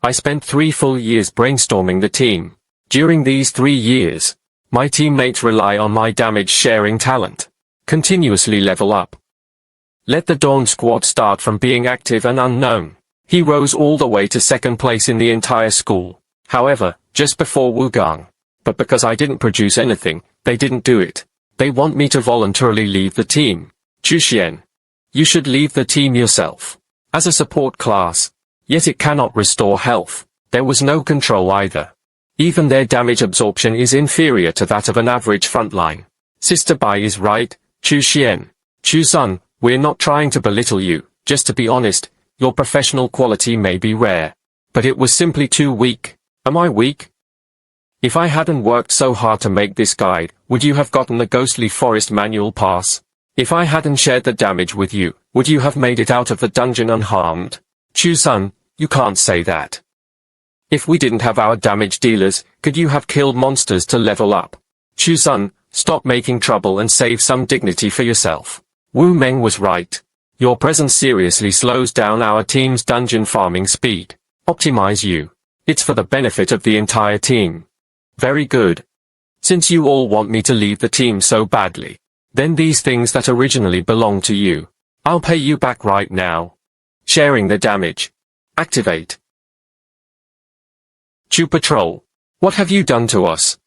I spent 3 full years brainstorming the team. During these 3 years, my teammates rely on my damage-sharing talent. Continuously level up. Let the Dawn Squad start from being active and unknown. He rose all the way to 2nd place in the entire school. However, just before Wugang. But because I didn't produce anything, they didn't do it. They want me to voluntarily leave the team. Chu Xian. You should leave the team yourself. As a support class. Yet it cannot restore health. There was no control either. Even their damage absorption is inferior to that of an average frontline. Sister Bai is right, Chu Xian. Chu Sun, we're not trying to belittle you. Just to be honest, your professional quality may be rare. But it was simply too weak. Am I weak? If I hadn't worked so hard to make this guide, would you have gotten the Ghostly Forest manual pass? If I hadn't shared the damage with you, would you have made it out of the dungeon unharmed? Chu Sun, you can't say that. If we didn't have our damage dealers, could you have killed monsters to level up? Chu Sun, stop making trouble and save some dignity for yourself. Wu Meng was right. Your presence seriously slows down our team's dungeon farming speed. Optimize you. It's for the benefit of the entire team. Very good. Since you all want me to leave the team so badly, then these things that originally belonged to you, I'll pay you back right now. Sharing the damage. Activate. Chu Patrol. What have you done to us?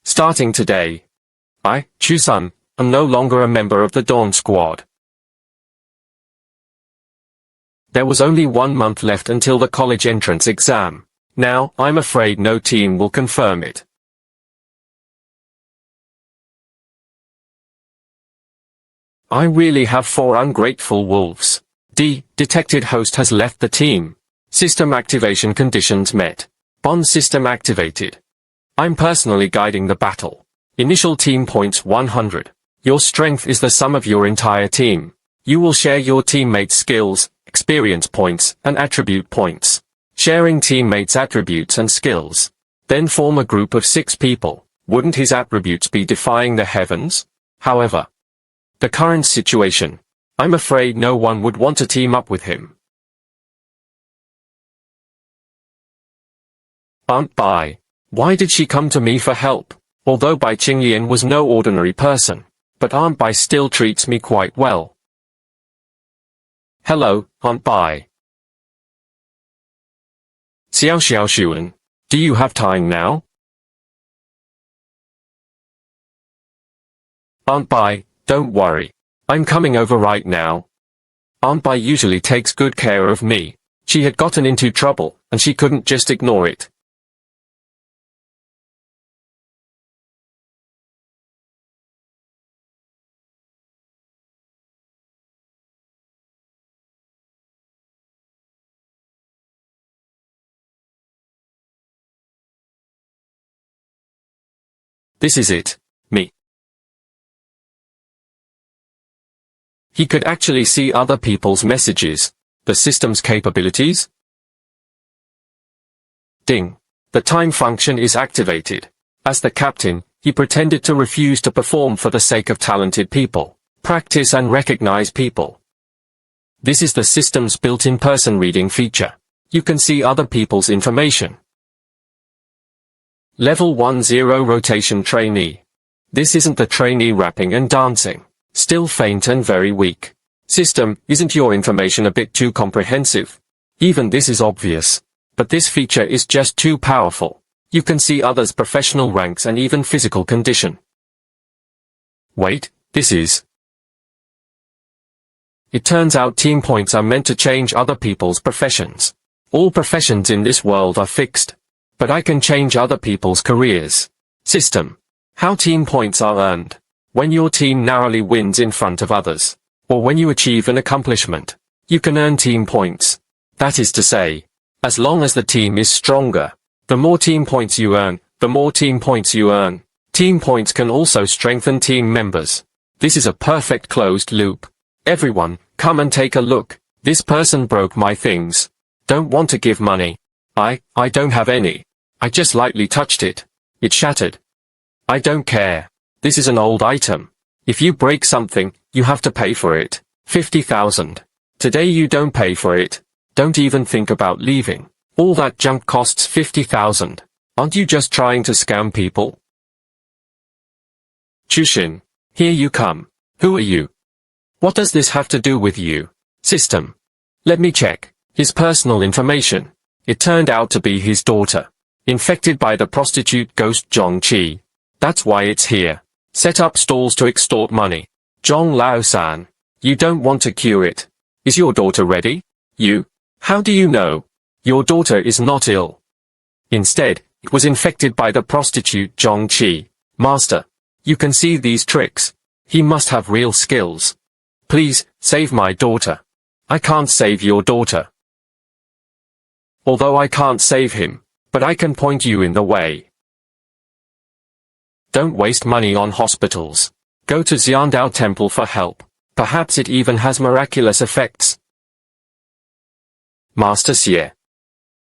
Starting today, I, Chu Sun, am no longer a member of the Dawn Squad. There was only 1 month left until the college entrance exam. Now, I'm afraid no team will confirm it. I really have 4 ungrateful wolves. Detected host has left the team. System activation conditions met. Bond system activated. I'm personally guiding the battle. Initial team points 100. Your strength is the sum of your entire team. You will share your teammates' skills, experience points, and attribute points. Sharing teammates' attributes and skills. Then form a group of 6 people. Wouldn't his attributes be defying the heavens? However, the current situation, I'm afraid no one would want to team up with him. Aunt Bai. Why did she come to me for help? Although Bai Qingyan was no ordinary person, but Aunt Bai still treats me quite well. Hello, Aunt Bai. Xiao Xiaoshuan, do you have time now? Aunt Bai, don't worry. I'm coming over right now. Aunt Bai usually takes good care of me. She had gotten into trouble, and she couldn't just ignore it. This is it. Me. He could actually see other people's messages. The system's capabilities? Ding. The time function is activated. As the captain, he pretended to refuse to perform for the sake of talented people. Practice and recognize people. This is the system's built-in person reading feature. You can see other people's information. Level 10 Rotation Trainee. This isn't the trainee rapping and dancing. Still faint and very weak. System, isn't your information a bit too comprehensive? Even this is obvious. But this feature is just too powerful. You can see others' professional ranks and even physical condition. Wait, this is... It turns out team points are meant to change other people's professions. All professions in this world are fixed. But I can change other people's careers. System. How team points are earned. When your team narrowly wins in front of others. Or when you achieve an accomplishment. You can earn team points. That is to say, as long as the team is stronger, the more team points you earn, the more team points you earn. Team points can also strengthen team members. This is a perfect closed loop. Everyone, come and take a look. This person broke my things. Don't want to give money. I don't have any. I just lightly touched it. It shattered. I don't care. This is an old item. If you break something, you have to pay for it. 50,000. Today you don't pay for it. Don't even think about leaving. All that junk costs 50,000. Aren't you just trying to scam people? Chushin, here you come. Who are you? What does this have to do with you? System. Let me check. His personal information. It turned out to be his daughter. Infected by the prostitute ghost Zhongqi. That's why it's here. Set up stalls to extort money. Zhong Lao-san. You don't want to cure it. Is your daughter ready? You? How do you know? Your daughter is not ill. Instead, it was infected by the prostitute Zhongqi. Master. You can see these tricks. He must have real skills. Please, save my daughter. I can't save your daughter. Although I can't save him, but I can point you in the way. Don't waste money on hospitals. Go to Xiandao Temple for help. Perhaps it even has miraculous effects. Master Xie.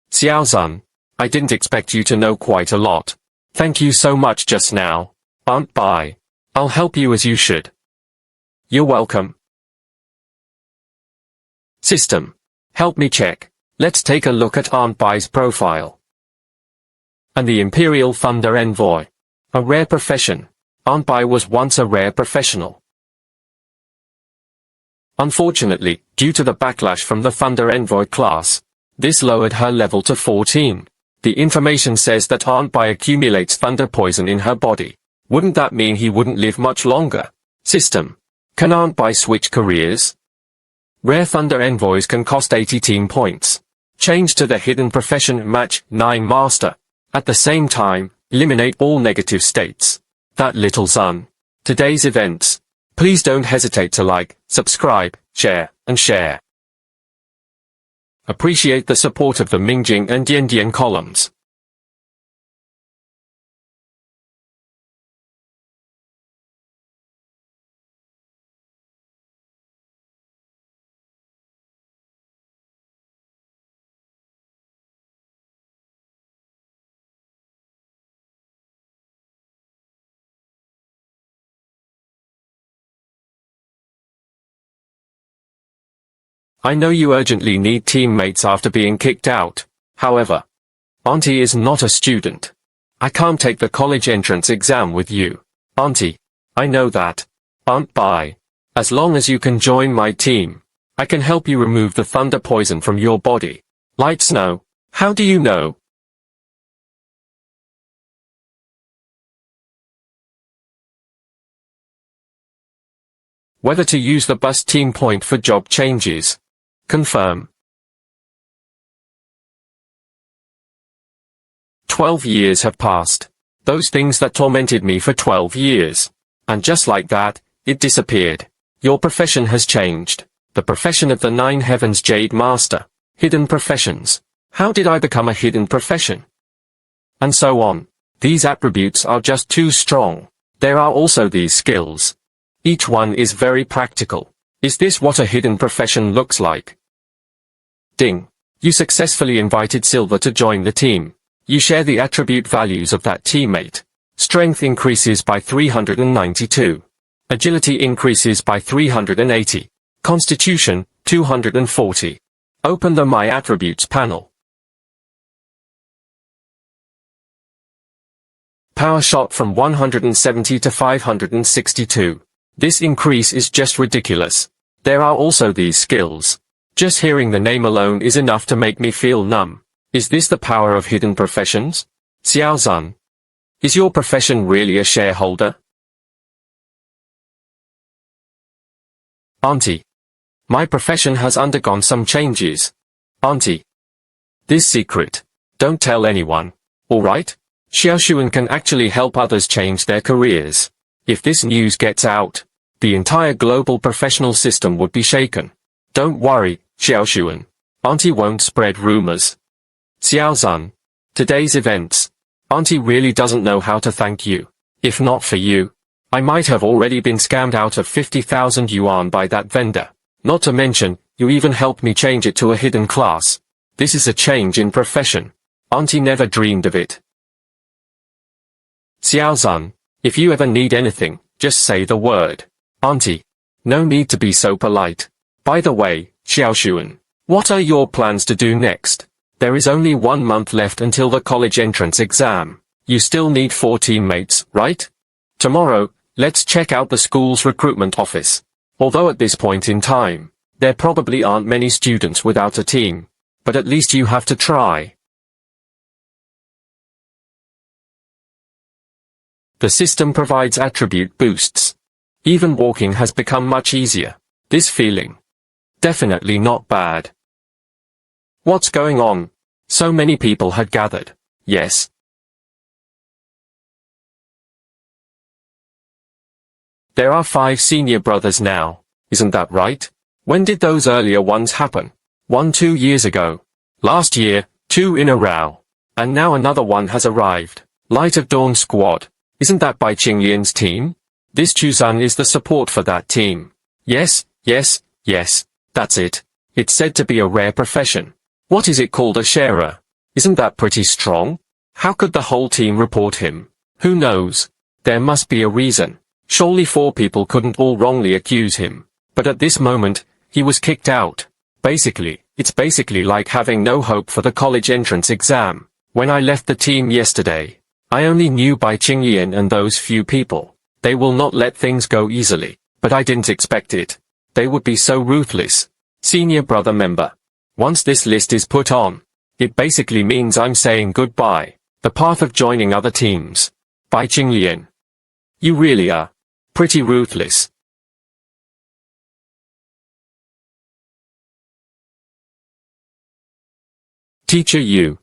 Xiaozun, I didn't expect you to know quite a lot. Thank you so much just now. Aunt Bai. I'll help you as you should. You're welcome. System. Help me check. Let's take a look at Aunt Bai's profile. And the Imperial Thunder Envoy. A rare profession. Aunt Bai was once a rare professional. Unfortunately, due to the backlash from the Thunder Envoy class, this lowered her level to 14. The information says that Aunt Bai accumulates thunder poison in her body. Wouldn't that mean he wouldn't live much longer? System. Can Aunt Bai switch careers? Rare Thunder Envoys can cost 80 team points. Change to the Hidden Profession Match 9 Master. At the same time, eliminate all negative states. That little son. Today's events. Please don't hesitate to like, subscribe, share, and share. Appreciate the support of the Mingjing and Diandian columns. I know you urgently need teammates after being kicked out. However, Auntie is not a student. I can't take the college entrance exam with you. Auntie, I know that. Aunt Bai. As long as you can join my team, I can help you remove the thunder poison from your body. Light Snow, how do you know? Whether to use the bus team point for job changes. Confirm. 12 years have passed. Those things that tormented me for 12 years. And just like that, it disappeared. Your profession has changed. The profession of the Nine Heavens Jade Master. Hidden professions. How did I become a hidden profession? And so on. These attributes are just too strong. There are also these skills. Each one is very practical. Is this what a hidden profession looks like? Ding. You successfully invited Silver to join the team. You share the attribute values of that teammate. Strength increases by 392. Agility increases by 380. Constitution, 240. Open the My Attributes panel. Power shot from 170 to 562. This increase is just ridiculous. There are also these skills. Just hearing the name alone is enough to make me feel numb. Is this the power of hidden professions? Xiaozun. Is your profession really a shareholder? Auntie. My profession has undergone some changes. Auntie. This secret. Don't tell anyone. Alright? Xiaoshuan can actually help others change their careers. If this news gets out, the entire global professional system would be shaken. Don't worry, Xiaoshuan. Auntie won't spread rumors. Xiaozun. Today's events. Auntie really doesn't know how to thank you. If not for you, I might have already been scammed out of 50,000 yuan by that vendor. Not to mention, you even helped me change it to a hidden class. This is a change in profession. Auntie never dreamed of it. Xiaozun. If you ever need anything, just say the word. Auntie. No need to be so polite. By the way, Xiaoshuan, what are your plans to do next? There is only 1 month left until the college entrance exam. You still need 4 teammates, right? Tomorrow, let's check out the school's recruitment office. Although at this point in time, there probably aren't many students without a team, but at least you have to try. The system provides attribute boosts. Even walking has become much easier. This feeling. Definitely not bad. What's going on? So many people had gathered. Yes. There are 5 senior brothers now, isn't that right? When did those earlier ones happen? 1 2 years ago. Last year, 2 in a row. And now another one has arrived. Light of Dawn Squad. Isn't that by Qinglian's team? This Chuzan is the support for that team. Yes, yes, yes, that's it. It's said to be a rare profession. What is it called, a sharer? Isn't that pretty strong? How could the whole team report him? Who knows? There must be a reason. Surely 4 people couldn't all wrongly accuse him. But at this moment, he was kicked out. It's basically like having no hope for the college entrance exam. When I left the team yesterday, I only knew by Qinglian and those few people. They will not let things go easily. But I didn't expect it. They would be so ruthless. Senior brother member. Once this list is put on, it basically means I'm saying goodbye. The path of joining other teams. By Qinglian. You really are pretty ruthless. Teacher Yu.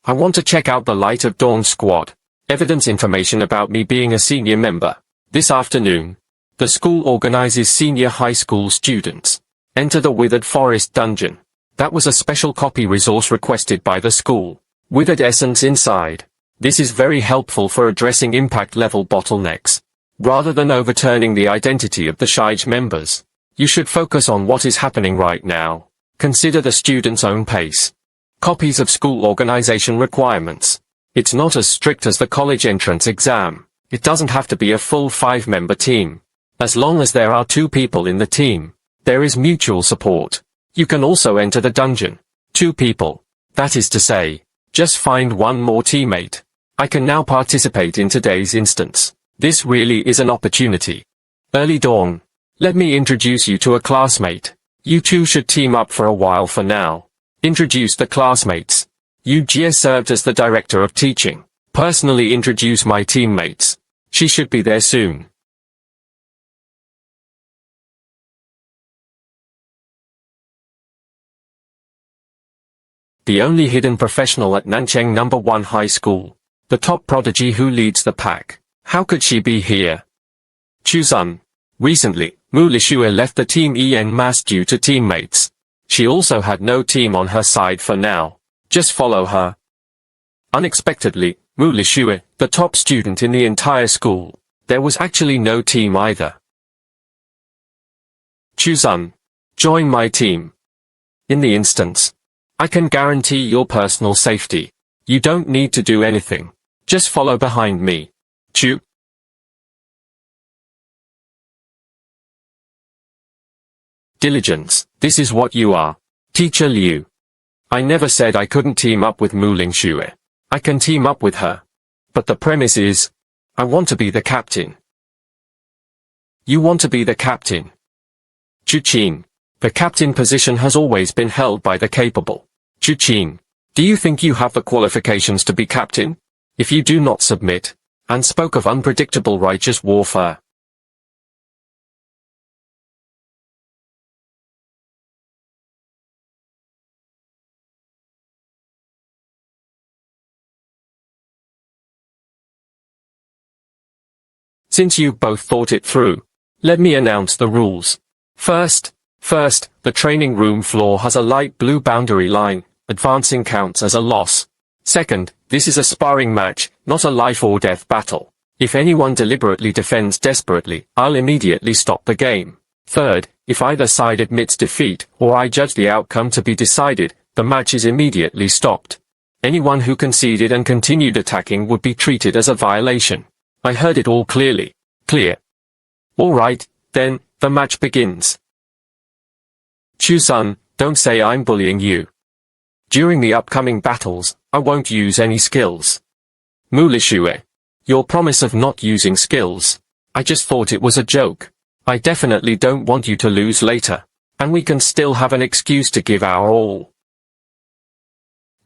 I want to check out the Light of Dawn Squad. Evidence information about me being a senior member. This afternoon, the school organizes senior high school students. Enter the Withered Forest Dungeon. That was a special copy resource requested by the school. Withered Essence inside. This is very helpful for addressing impact level bottlenecks. Rather than overturning the identity of the Shige members, you should focus on what is happening right now. Consider the student's own pace. Copies of school organization requirements. It's not as strict as the college entrance exam. It doesn't have to be a full 5-member team. As long as there are 2 people in the team, there is mutual support. You can also enter the dungeon. 2 people. That is to say, just find 1 more teammate. I can now participate in today's instance. This really is an opportunity. Early dawn. Let me introduce you to a classmate. You 2 should team up for a while for now. Introduce the classmates. Yu Jie served as the director of teaching. Personally introduce my teammates. She should be there soon. The only hidden professional at Nancheng No. 1 High School. The top prodigy who leads the pack. How could she be here? Chuzan. Recently, Mu Lishue left the team en masse due to teammates. She also had no team on her side for now. Just follow her. Unexpectedly, Mu Lishue, the top student in the entire school, there was actually no team either. Chuzan. Join my team. In the instance, I can guarantee your personal safety. You don't need to do anything. Just follow behind me. Chu. Diligence. This is what you are. Teacher Liu. I never said I couldn't team up with Mu Lingxue. I can team up with her. But the premise is, I want to be the captain. You want to be the captain. Chu Qin. The captain position has always been held by the capable. Chu Qin. Do you think you have the qualifications to be captain? If you do not submit, and spoke of unpredictable righteous warfare. Since you both thought it through, let me announce the rules. First, the training room floor has a light blue boundary line. Advancing counts as a loss. Second, this is a sparring match, not a life or death battle. If anyone deliberately defends desperately, I'll immediately stop the game. Third, if either side admits defeat, or I judge the outcome to be decided, the match is immediately stopped. Anyone who conceded and continued attacking would be treated as a violation. I heard it all clearly. Clear. All right, Then, the match begins. Chu-sun, don't say I'm bullying you. During the upcoming battles, I won't use any skills. Mulishue. Your promise of not using skills. I just thought it was a joke. I definitely don't want you to lose later. And we can still have an excuse to give our all.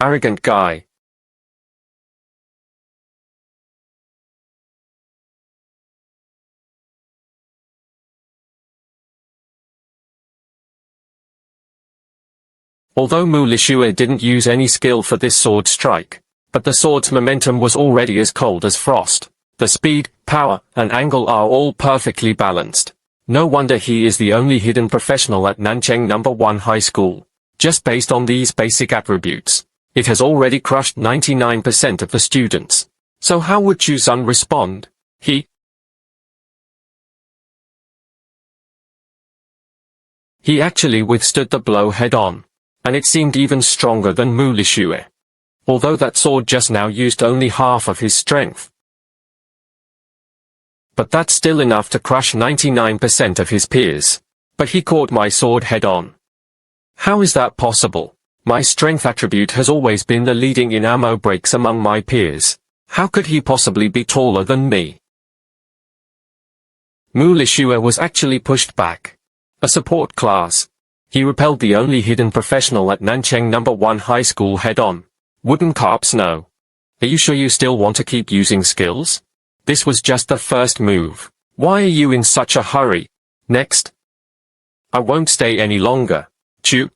Arrogant guy. Although Mulishue didn't use any skill for this sword strike, but the sword's momentum was already as cold as frost. The speed, power, and angle are all perfectly balanced. No wonder he is the only hidden professional at Nancheng No. 1 High School. Just based on these basic attributes, it has already crushed 99% of the students. So how would Chu-sun respond? He actually withstood the blow head-on. And it seemed even stronger than Mulishue. Although that sword just now used only half of his strength. But that's still enough to crush 99% of his peers. But he caught my sword head-on. How is that possible? My strength attribute has always been the leading in ammo breaks among my peers. How could he possibly be taller than me? Mulishue was actually pushed back. A support class. He repelled the only hidden professional at Nancheng No. 1 High School head-on. Wooden carps no. Are you sure you still want to keep using skills? This was just the first move. Why are you in such a hurry? Next. I won't stay any longer. Chu.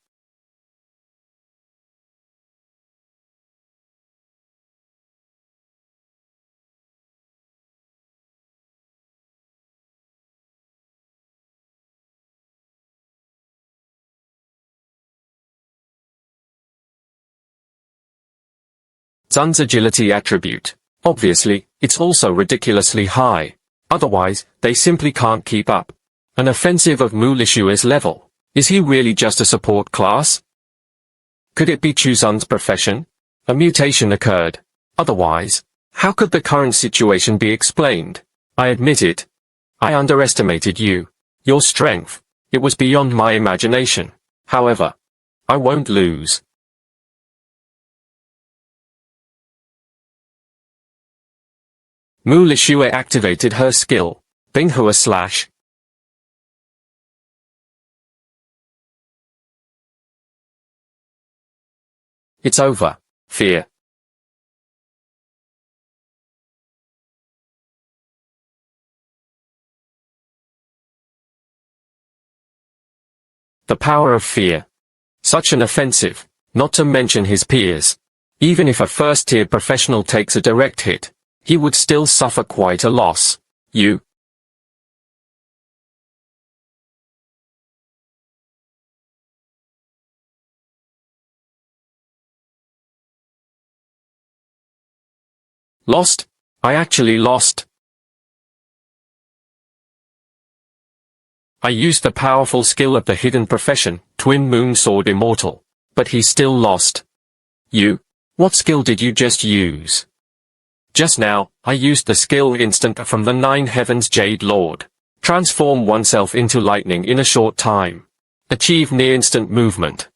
Sun's agility attribute. Obviously, it's also ridiculously high. Otherwise, they simply can't keep up. An offensive of Mulishue's level. Is he really just a support class? Could it be Chu-sun's profession? A mutation occurred. Otherwise, how could the current situation be explained? I admit it. I underestimated you. Your strength. It was beyond my imagination. However, I won't lose. Mulishue activated her skill, Manhua Slash. It's over. Fear. The power of fear. Such an offensive, not to mention his peers. Even if a first-tier professional takes a direct hit, he would still suffer quite a loss. You. Lost? I actually lost. I used the powerful skill of the hidden profession, Twin Moon Sword Immortal. But he still lost. You? What skill did you just use? Just now, I used the skill instant from the Nine Heavens Jade Lord. Transform oneself into lightning in a short time. Achieve near-instant movement.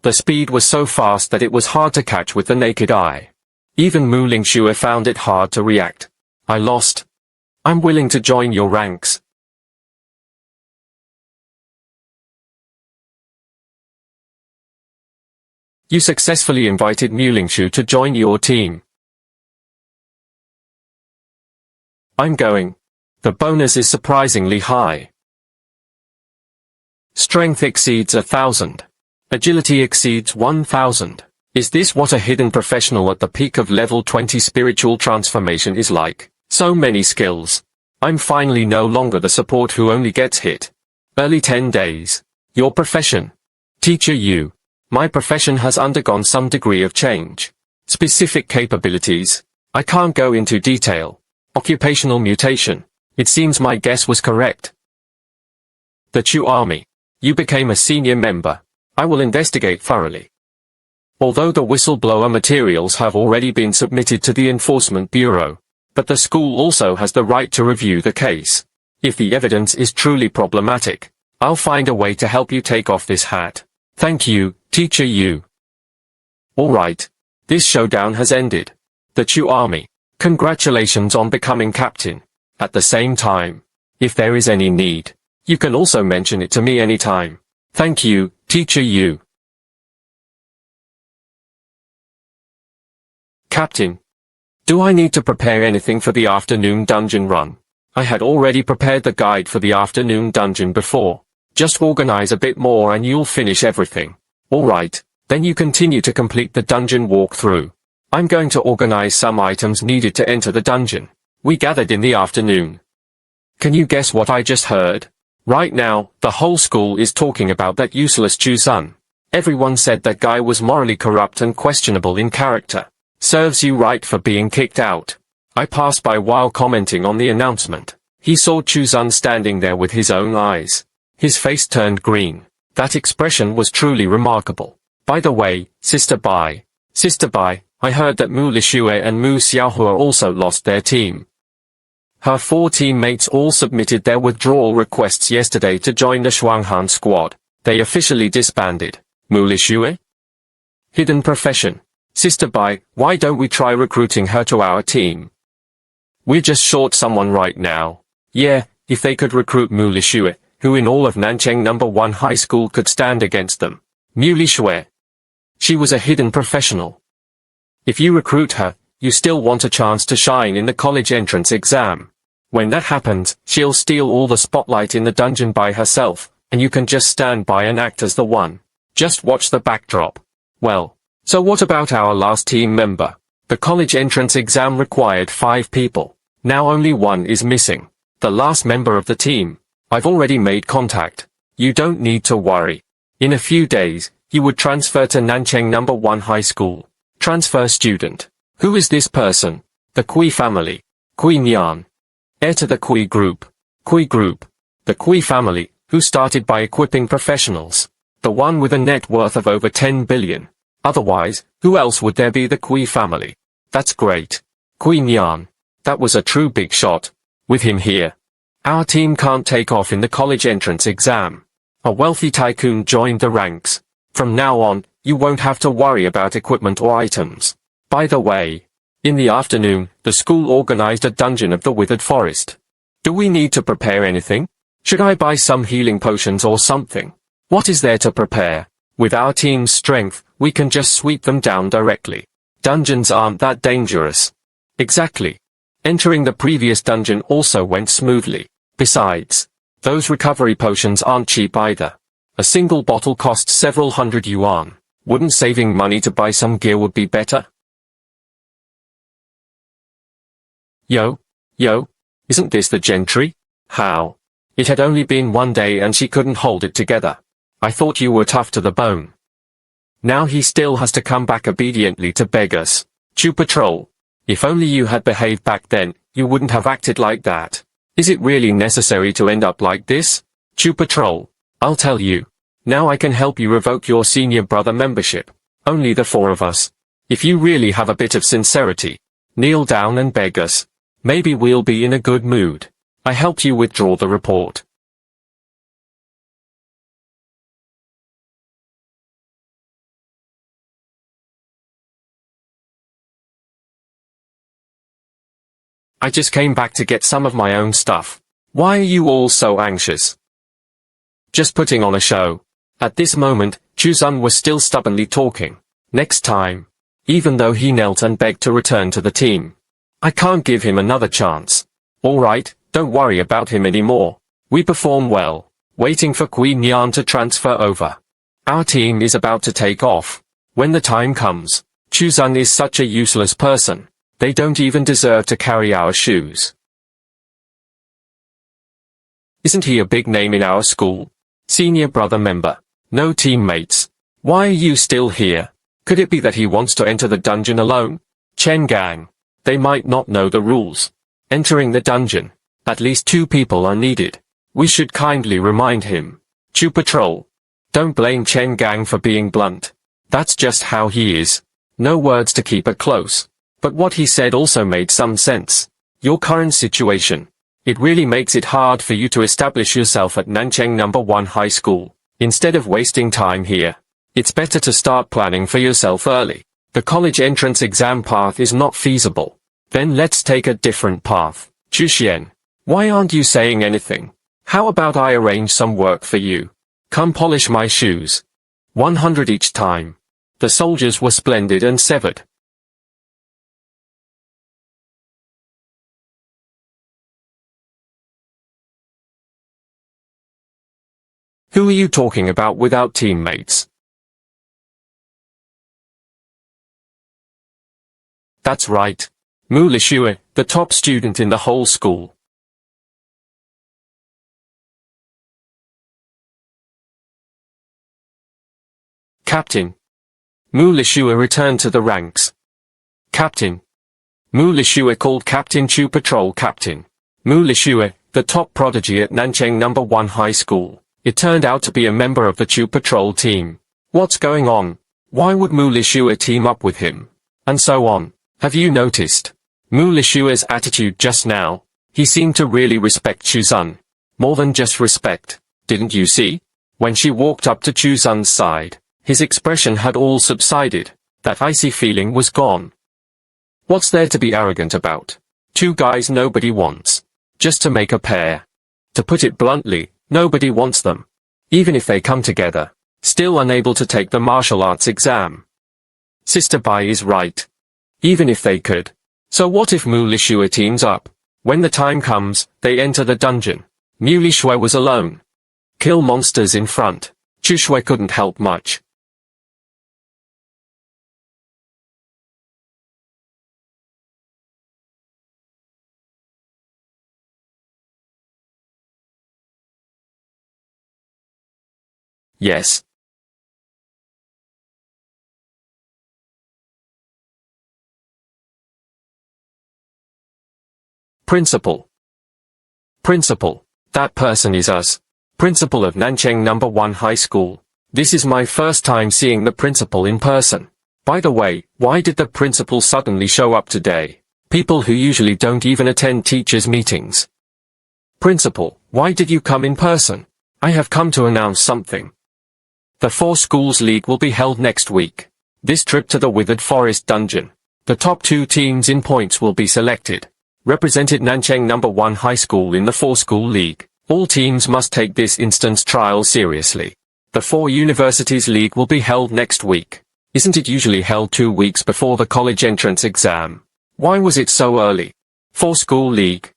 The speed was so fast that it was hard to catch with the naked eye. Even Mulishue found it hard to react. I lost. I'm willing to join your ranks. You successfully invited Mulishue to join your team. I'm going. The bonus is surprisingly high. Strength exceeds 1,000. Agility exceeds 1,000. Is this what a hidden professional at the peak of level 20 spiritual transformation is like? So many skills. I'm finally no longer the support who only gets hit. Early 10 days. Your profession. Teacher you. My profession has undergone some degree of change. Specific capabilities. I can't go into detail. Occupational mutation. It seems my guess was correct. The Chu Army. You became a senior member. I will investigate thoroughly. Although the whistleblower materials have already been submitted to the Enforcement Bureau, but the school also has the right to review the case. If the evidence is truly problematic, I'll find a way to help you take off this hat. Thank you, Teacher Yu. Alright. This showdown has ended. The Chu Army. Congratulations on becoming captain. At the same time, if there is any need, you can also mention it to me anytime. Thank you, Teacher Yu. Captain. Do I need to prepare anything for the afternoon dungeon run? I had already prepared the guide for the afternoon dungeon before. Just organize a bit more and you'll finish everything. Alright, then you continue to complete the dungeon walkthrough. I'm going to organize some items needed to enter the dungeon. We gathered in the afternoon. Can you guess what I just heard? Right now, the whole school is talking about that useless Chu-sun. Everyone said that guy was morally corrupt and questionable in character. Serves you right for being kicked out. I passed by while commenting on the announcement. He saw Chu-sun standing there with his own eyes. His face turned green. That expression was truly remarkable. By the way, Sister Bai, I heard that Mu Lixue and Mu Xiaohua also lost their team. Her 4 teammates all submitted their withdrawal requests yesterday to join the Shuanghan squad. They officially disbanded. Mu Lixue? Hidden profession. Sister Bai, why don't we try recruiting her to our team? We're just short someone right now. Yeah, if they could recruit Mu Lixue, who in all of Nancheng No. 1 high school could stand against them. Mu Lixue. She was a hidden professional. If you recruit her, you still want a chance to shine in the college entrance exam. When that happens, she'll steal all the spotlight in the dungeon by herself, and you can just stand by and act as the one. Just watch the backdrop. Well, so what about our last team member? The college entrance exam required 5 people. Now only 1 is missing. The last member of the team. I've already made contact. You don't need to worry. In a few days, you would transfer to Nancheng No. 1 high school. Transfer student. Who is this person? The Kui family. Kui Nian. Heir to the Kui group. Kui group. The Kui family, who started by equipping professionals. The one with a net worth of over 10 billion. Otherwise, who else would there be? The Kui family. That's great. Kui Nian. That was a true big shot. With him here, our team can't take off in the college entrance exam. A wealthy tycoon joined the ranks. From now on, you won't have to worry about equipment or items. By the way, in the afternoon, the school organized a dungeon of the withered forest. Do we need to prepare anything? Should I buy some healing potions or something? What is there to prepare? With our team's strength, we can just sweep them down directly. Dungeons aren't that dangerous. Exactly. Entering the previous dungeon also went smoothly. Besides, those recovery potions aren't cheap either. A single bottle costs several hundred yuan. Wouldn't saving money to buy some gear would be better? Yo, isn't this the gentry? How? It had only been 1 day and she couldn't hold it together. I thought you were tough to the bone. Now he still has to come back obediently to beg us. Chu Patrol. If only you had behaved back then, you wouldn't have acted like that. Is it really necessary to end up like this? Chu Patrol. I'll tell you. Now I can help you revoke your senior brother membership. Only the 4 of us. If you really have a bit of sincerity, kneel down and beg us. Maybe we'll be in a good mood. I helped you withdraw the report. I just came back to get some of my own stuff. Why are you all so anxious? Just putting on a show. At this moment, Chu-sun was still stubbornly talking. Next time. Even though he knelt and begged to return to the team. I can't give him another chance. Alright, don't worry about him anymore. We perform well. Waiting for Queen Nian to transfer over. Our team is about to take off. When the time comes, Chu-sun is such a useless person. They don't even deserve to carry our shoes. Isn't he a big name in our school? Senior brother member. No teammates. Why are you still here? Could it be that he wants to enter the dungeon alone? Chen Gang. They might not know the rules. Entering the dungeon. At least 2 people are needed. We should kindly remind him. Chu Patrol. Don't blame Chen Gang for being blunt. That's just how he is. No words to keep it close. But what he said also made some sense. Your current situation. It really makes it hard for you to establish yourself at Nanchang No. 1 High School. Instead of wasting time here, it's better to start planning for yourself early. The college entrance exam path is not feasible. Then let's take a different path. Chuxian, why aren't you saying anything? How about I arrange some work for you? Come polish my shoes. 100 each time. The soldiers were splendid and severed. Who are you talking about without teammates? That's right. Mu Lishue, the top student in the whole school. Captain. Mu Lishue returned to the ranks. Captain. Mu Lishue called Captain Chu Patrol Captain. Mu Lishue, the top prodigy at Nanchang No. 1 High School. It turned out to be a member of the Chu Patrol team. What's going on? Why would Mu Lishue team up with him? And so on. Have you noticed Mu Lishue's attitude just now? He seemed to really respect Chuzun. More than just respect, didn't you see? When she walked up to Chuzun's side, his expression had all subsided. That icy feeling was gone. What's there to be arrogant about? Two guys nobody wants. Just to make a pair. To put it bluntly, nobody wants them. Even if they come together, still unable to take the martial arts exam. Sister Bai is right. Even if they could. So what if Mu Lishue teams up? When the time comes, they enter the dungeon. Mu Lishue was alone. Kill monsters in front. Chu Shui couldn't help much. Yes. Principal. Principal. That person is us. Principal of Nanchang No. 1 High School. This is my first time seeing the principal in person. By the way, why did the principal suddenly show up today? People who usually don't even attend teachers' meetings. Principal, why did you come in person? I have come to announce something. The 4 Schools League will be held next week. This trip to the Withered Forest Dungeon. The top 2 teams in points will be selected. Represented Nanchang No. 1 High School in the 4 School League. All teams must take this instance trial seriously. The 4 Universities League will be held next week. Isn't it usually held 2 weeks before the college entrance exam? Why was it so early? 4 School League.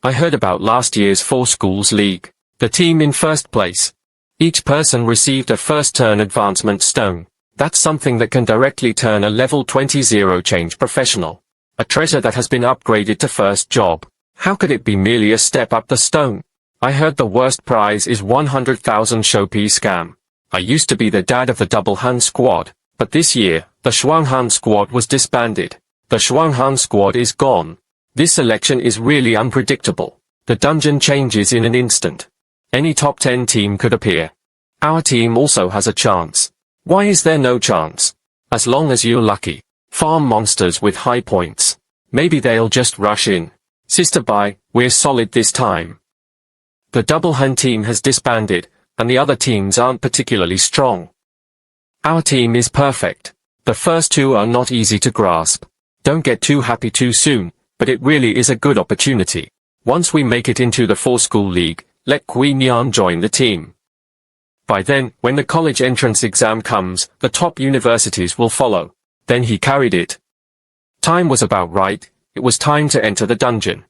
I heard about last year's 4 Schools League. The team in first place. Each person received a first turn advancement stone. That's something that can directly turn a level 20 change professional. A treasure that has been upgraded to first job. How could it be merely a step up the stone? I heard the worst prize is 100,000 Shopee scam. I used to be the dad of the Double Han squad, but this year, the Shuanghan squad was disbanded. The Shuanghan squad is gone. This selection is really unpredictable. The dungeon changes in an instant. Any top 10 team could appear. Our team also has a chance. Why is there no chance? As long as you're lucky. Farm monsters with high points. Maybe they'll just rush in. Sister Bai, we're solid this time. The Double Han team has disbanded, and the other teams aren't particularly strong. Our team is perfect. The first 2 are not easy to grasp. Don't get too happy too soon, but it really is a good opportunity. Once we make it into the 4 School League, let Queen Yan join the team. By then, when the college entrance exam comes, the top universities will follow. Then he carried it. Time was about right. It was time to enter the dungeon.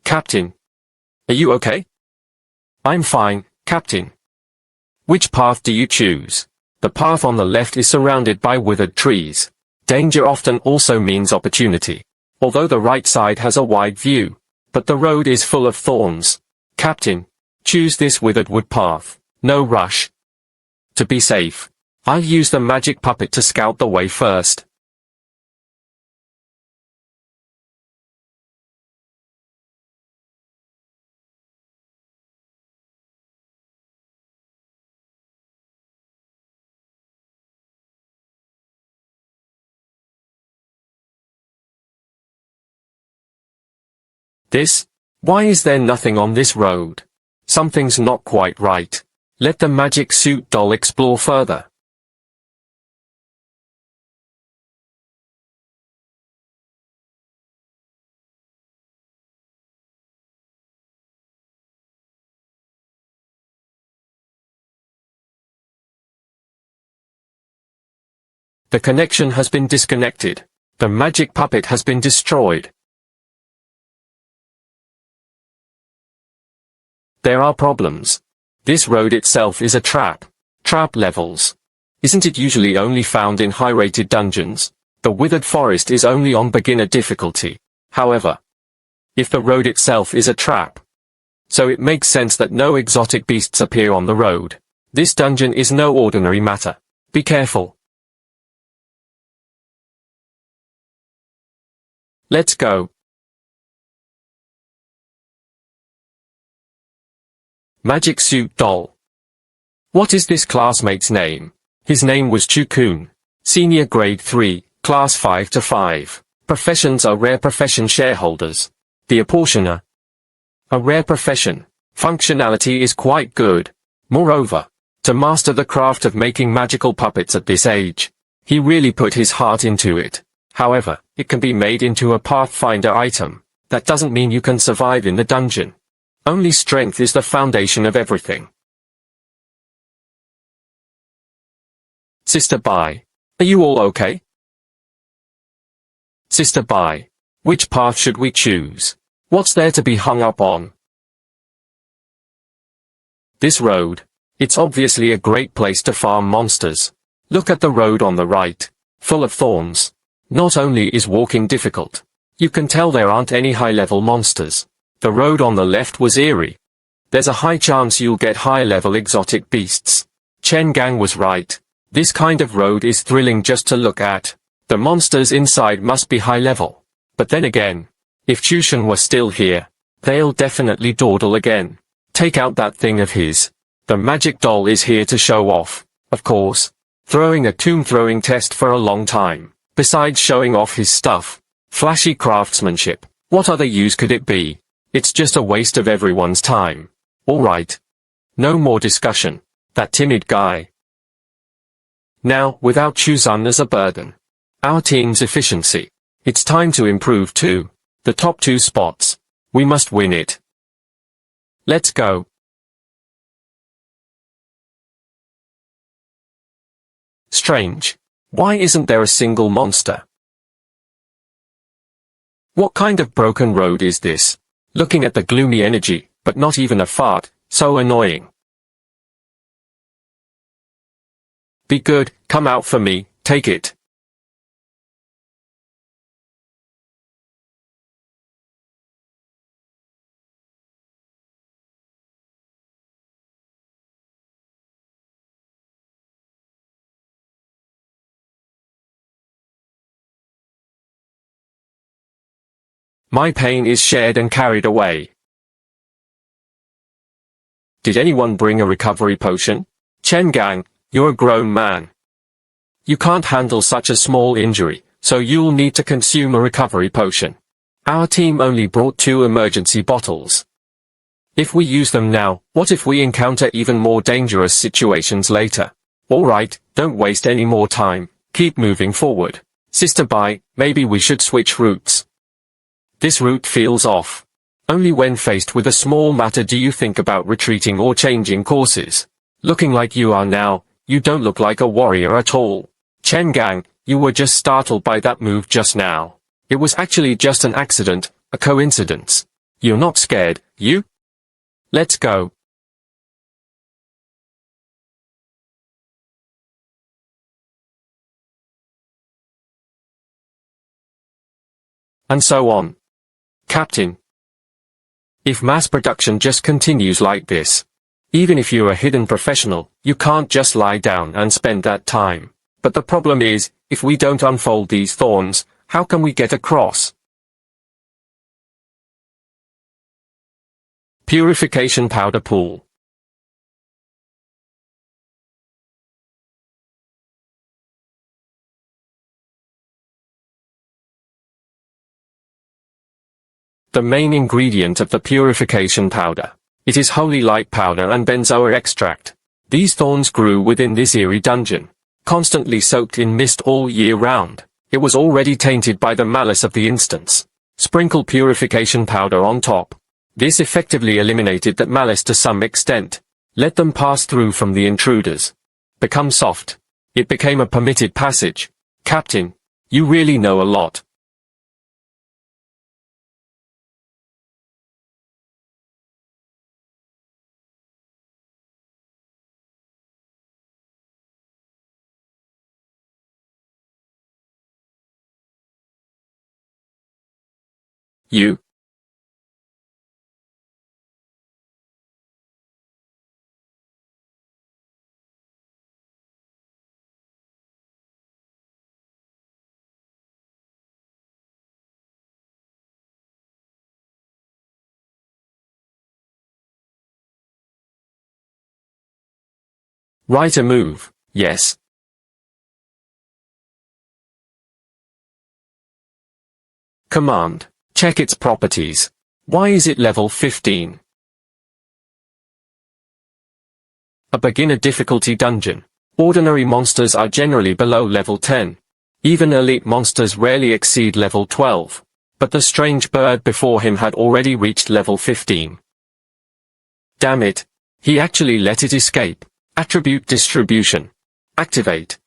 Captain. Are you okay? I'm fine, Captain. Which path do you choose? The path on the left is surrounded by withered trees. Danger often also means opportunity. Although the right side has a wide view. But the road is full of thorns. Captain. Choose this withered wood path. No rush. To be safe, I'll use the magic puppet to scout the way first. Why is there nothing on this road? Something's not quite right. Let the magic suit doll explore further. The connection has been disconnected. The magic puppet has been destroyed. There are problems. This road itself is a trap. Trap levels. Isn't it usually only found in high-rated dungeons? The withered forest is only on beginner difficulty. However, if the road itself is a trap, so it makes sense that no exotic beasts appear on the road. This dungeon is no ordinary matter. Be careful. Let's go. Magic Suit Doll. What is this classmate's name? His name was Chukun. Senior Grade 3, Class 5 to 5. Professions are rare profession shareholders. The apportioner. A rare profession. Functionality is quite good. Moreover, to master the craft of making magical puppets at this age, he really put his heart into it. However, it can be made into a Pathfinder item. That doesn't mean you can survive in the dungeon. Only strength is the foundation of everything. Sister Bai. Are you all okay? Sister Bai. Which path should we choose? What's there to be hung up on? This road. It's obviously a great place to farm monsters. Look at the road on the right. Full of thorns. Not only is walking difficult, you can tell there aren't any high-level monsters. The road on the left was eerie. There's a high chance you'll get high-level exotic beasts. Chen Gang was right. This kind of road is thrilling just to look at. The monsters inside must be high-level. But then again, if Chushan were still here, they'll definitely dawdle again. Take out that thing of his. The magic doll is here to show off, of course. Throwing a tomb-throwing test for a long time. Besides showing off his stuff. Flashy craftsmanship. What other use could it be? It's just a waste of everyone's time. Alright. No more discussion. That timid guy. Now, without Chuzan as a burden. Our team's efficiency. It's time to improve too. The top 2 spots. We must win it. Let's go. Strange. Why isn't there a single monster? What kind of broken road is this? Looking at the gloomy energy, but not even a fart, so annoying. Be good, come out for me, take it. My pain is shared and carried away. Did anyone bring a recovery potion? Chen Gang, you're a grown man. You can't handle such a small injury, so you'll need to consume a recovery potion. Our team only brought 2 emergency bottles. If we use them now, what if we encounter even more dangerous situations later? Alright, don't waste any more time, keep moving forward. Sister Bai, maybe we should switch routes. This route feels off. Only when faced with a small matter do you think about retreating or changing courses. Looking like you are now, you don't look like a warrior at all. Chen Gang, you were just startled by that move just now. It was actually just an accident, a coincidence. You're not scared, you? Let's go. And so on. Captain. If mass production just continues like this, even if you're a hidden professional, you can't just lie down and spend that time. But the problem is, if we don't unfold these thorns, how can we get across? Purification powder pool. The main ingredient of the purification powder. It is holy light powder and benzoa extract. These thorns grew within this eerie dungeon, constantly soaked in mist all year round. It was already tainted by the malice of the instance. Sprinkle purification powder on top. This effectively eliminated that malice to some extent. Let them pass through from the intruders. Become soft. It became a permitted passage. Captain, you really know a lot. You. Right, a move, yes. Command. Check its properties. Why is it level 15? A beginner difficulty dungeon. Ordinary monsters are generally below level 10. Even elite monsters rarely exceed level 12. But the strange bird before him had already reached level 15. Damn it. He actually let it escape. Attribute distribution. Activate.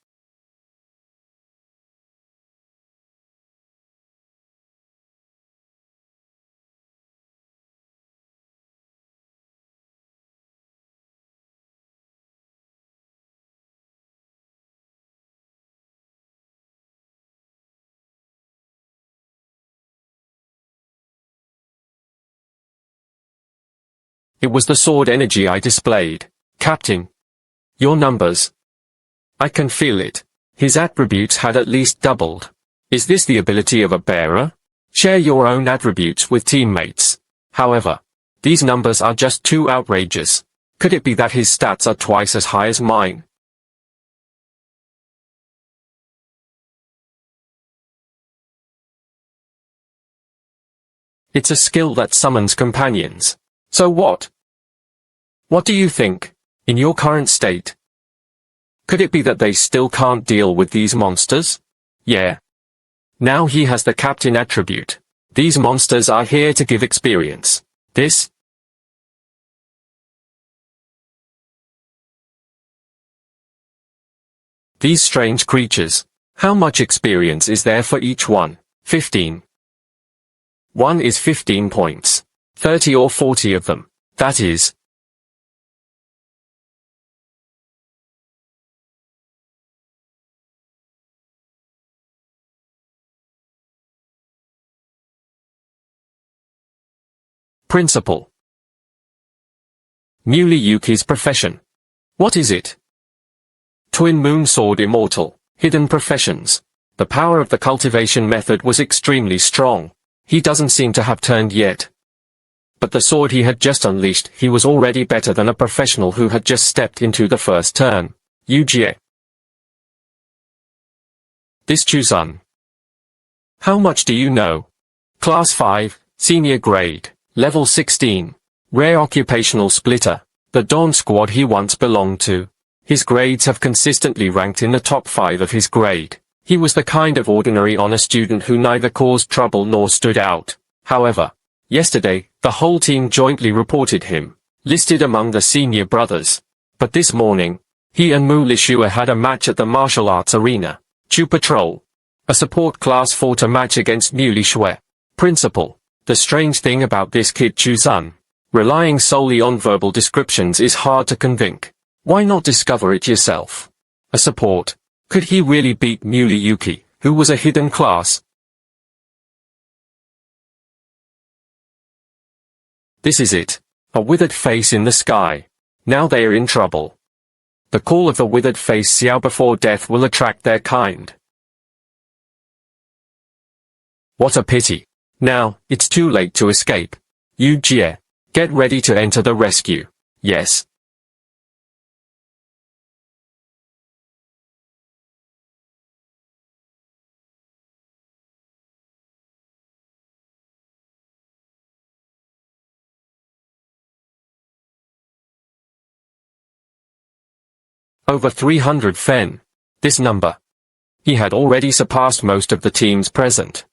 It was the sword energy I displayed. Captain. Your numbers. I can feel it. His attributes had at least doubled. Is this the ability of a bearer? Share your own attributes with teammates. However, these numbers are just too outrageous. Could it be that his stats are twice as high as mine? It's a skill that summons companions. So what? What do you think? In your current state? Could it be that they still can't deal with these monsters? Yeah. Now he has the captain attribute. These monsters are here to give experience. This? These strange creatures. How much experience is there for each one? 15. One is 15 points. 30 or 40 of them. That is. Principle. Muley Yuki's profession. What is it? Twin Moon Sword Immortal. Hidden professions. The power of the cultivation method was extremely strong. He doesn't seem to have turned yet. But the sword he had just unleashed, he was already better than a professional who had just stepped into the first turn. Yujie. This Chuzun. How much do you know? Class 5, Senior Grade. Level 16. Rare occupational splitter. The Dawn Squad he once belonged to. His grades have consistently ranked in the top 5 of his grade. He was the kind of ordinary honor student who neither caused trouble nor stood out. However, yesterday, the whole team jointly reported him, listed among the senior brothers. But this morning, he and Mu Lishua had a match at the martial arts arena. Chu Patrol. A support class fought a match against Mu Lishua. Principal. The strange thing about this kid Chuzun, relying solely on verbal descriptions is hard to convince. Why not discover it yourself? A support. Could he really beat Muley Yuki, who was a hidden class? This is it. A withered face in the sky. Now they are in trouble. The call of the withered face Xiao before death will attract their kind. What a pity. Now, it's too late to escape. Yu Jie, get ready to enter the rescue. Yes. Over 300 Fen. This number. He had already surpassed most of the teams present.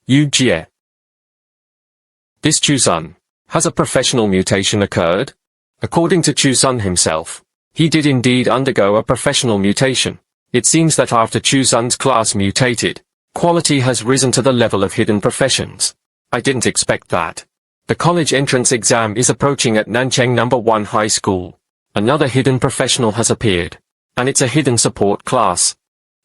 Yu Jie. This Chuzun. Has a professional mutation occurred? According to Chuzun himself, he did indeed undergo a professional mutation. It seems that after Chuzun's class mutated, quality has risen to the level of hidden professions. I didn't expect that. The college entrance exam is approaching at Nancheng No. 1 High School. Another hidden professional has appeared. And it's a hidden support class.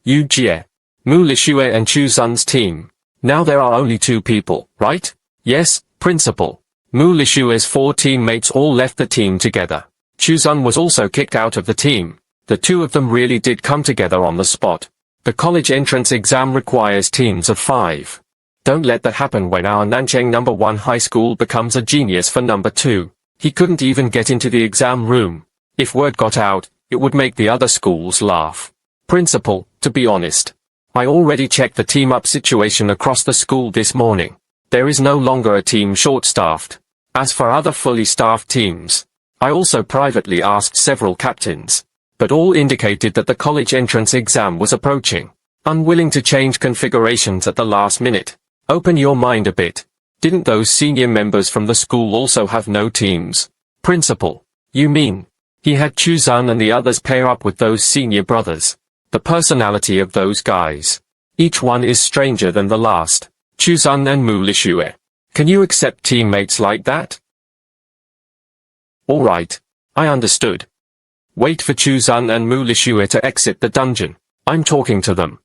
Yu Jie, Mu Lixue and Chuzun's team. Now there are only 2 people, right? Yes, principal. Mu Lixue's 4 teammates all left the team together. Chuzun was also kicked out of the team. The 2 of them really did come together on the spot. The college entrance exam requires teams of 5. Don't let that happen when our Nancheng No. 1 High School becomes a genius for No. 2. He couldn't even get into the exam room. If word got out, it would make the other schools laugh. Principal, to be honest, I already checked the team-up situation across the school this morning. There is no longer a team short-staffed. As for other fully staffed teams, I also privately asked several captains, but all indicated that the college entrance exam was approaching. Unwilling to change configurations at the last minute. Open your mind a bit. Didn't those senior members from the school also have no teams? Principal, you mean, he had Chuzun and the others pair up with those senior brothers? The personality of those guys. Each one is stranger than the last. Chuzun and Mu Lixue. Can you accept teammates like that? Alright. I understood. Wait for Chuzun and Mu Lixue to exit the dungeon. I'm talking to them.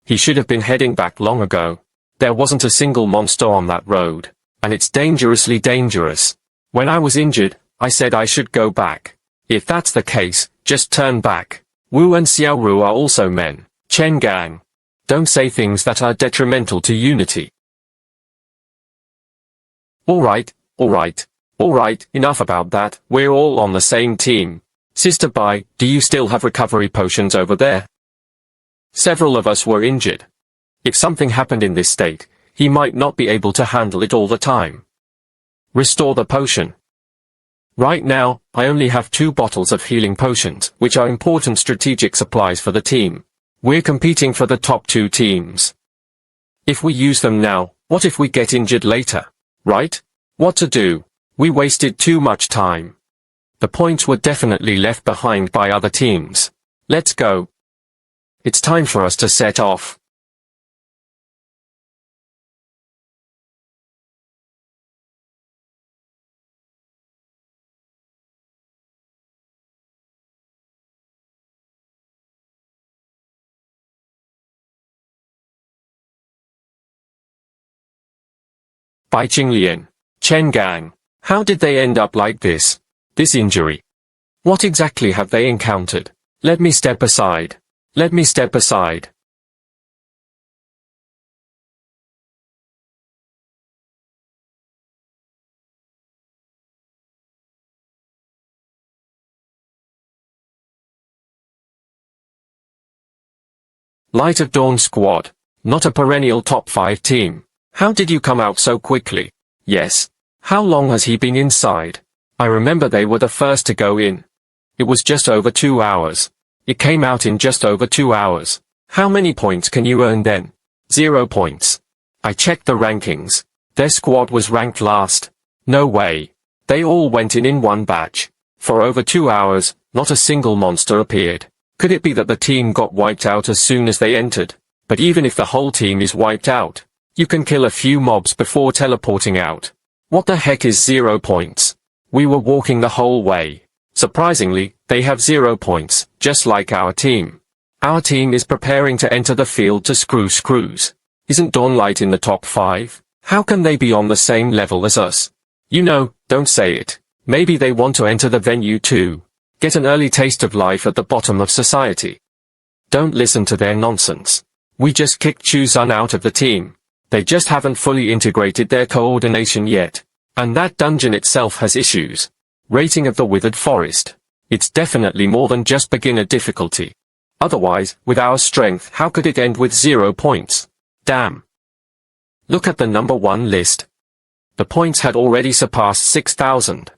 He should have been heading back long ago. There wasn't a single monster on that road. And it's dangerously dangerous. When I was injured, I said I should go back. If that's the case, just turn back. Wu and Xiaoru are also men. Chen Gang. Don't say things that are detrimental to unity. Alright, enough about that. We're all on the same team. Sister Bai, do you still have recovery potions over there? Several of us were injured. If something happened in this state, he might not be able to handle it all the time. Restore the potion. Right now, I only have 2 bottles of healing potions, which are important strategic supplies for the team. We're competing for the top 2 teams. If we use them now, what if we get injured later? Right? What to do? We wasted too much time. The points were definitely left behind by other teams. Let's go. It's time for us to set off. Bai Qinglian, Chen Gang. How did they end up like this? This injury. What exactly have they encountered? Let me step aside. Let me step aside. Light of Dawn Squad. Not a perennial top 5 team. How did you come out so quickly? Yes. How long has he been inside? I remember they were the first to go in. It was just over 2 hours. It came out in just over 2 hours. How many points can you earn then? 0 points. I checked the rankings. Their squad was ranked last. No way. They all went in one batch. For over 2 hours, not a single monster appeared. Could it be that the team got wiped out as soon as they entered? But even if the whole team is wiped out, you can kill a few mobs before teleporting out. What the heck is 0 points? We were walking the whole way. Surprisingly, they have 0 points, just like our team. Our team is preparing to enter the field to screw screws. Isn't Dawnlight in the top 5? How can they be on the same level as us? You know, don't say it. Maybe they want to enter the venue too. Get an early taste of life at the bottom of society. Don't listen to their nonsense. We just kicked Chuzun out of the team. They just haven't fully integrated their coordination yet. And that dungeon itself has issues. Rating of the Withered Forest. It's definitely more than just beginner difficulty. Otherwise, with our strength, how could it end with 0 points? Damn. Look at the number 1 list. The points had already surpassed 6,000.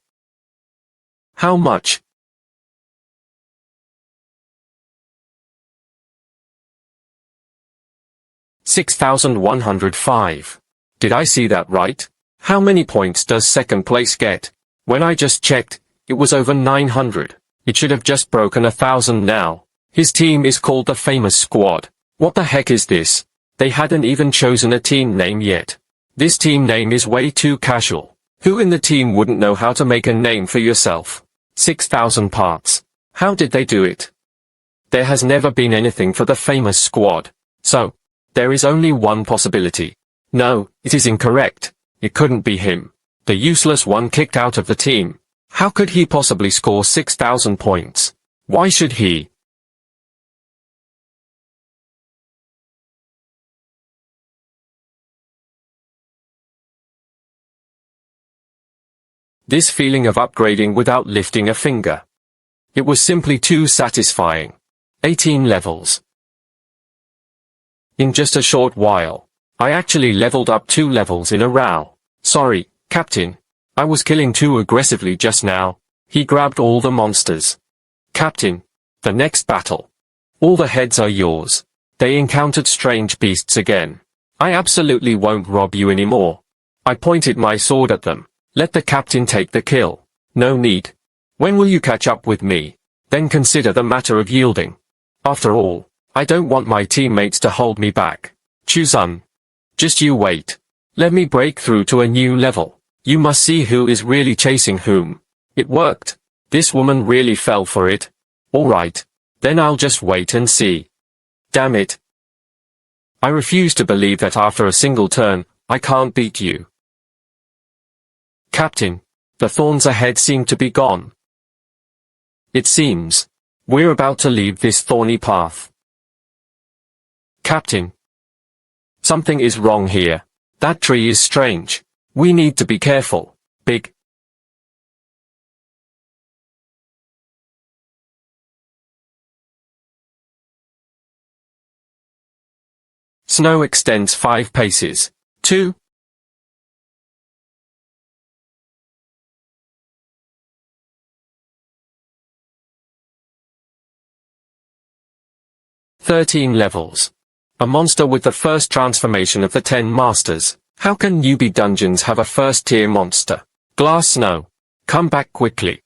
How much? $6,105. Did I see that right? How many points does second place get? When I just checked, it was over 900. It should have just broken 1,000 now. His team is called the Famous Squad. What the heck is this? They hadn't even chosen a team name yet. This team name is way too casual. Who in the team wouldn't know how to make a name for yourself? 6,000 parts. How did they do it? There has never been anything for the Famous Squad. So, there is only one possibility. No, it is incorrect. It couldn't be him. The useless one kicked out of the team. How could he possibly score 6,000 points? Why should he? This feeling of upgrading without lifting a finger. It was simply too satisfying. 18 levels. In just a short while, I actually leveled up 2 levels in a row. Sorry, Captain. I was killing too aggressively just now. He grabbed all the monsters. Captain, the next battle. All the heads are yours. They encountered strange beasts again. I absolutely won't rob you anymore. I pointed my sword at them. Let the captain take the kill. No need. When will you catch up with me? Then consider the matter of yielding. After all, I don't want my teammates to hold me back. Chuzun. Just you wait. Let me break through to a new level. You must see who is really chasing whom. It worked. This woman really fell for it. Alright. Then I'll just wait and see. Damn it. I refuse to believe that after a single turn, I can't beat you. Captain, the thorns ahead seem to be gone. It seems. We're about to leave this thorny path. Captain. Something is wrong here. That tree is strange. We need to be careful. Big. Snow extends 5 paces. 2. "13 levels. A monster with the first transformation of the 10 masters. How can newbie dungeons have a first-tier monster? Glass Snow. Come back quickly."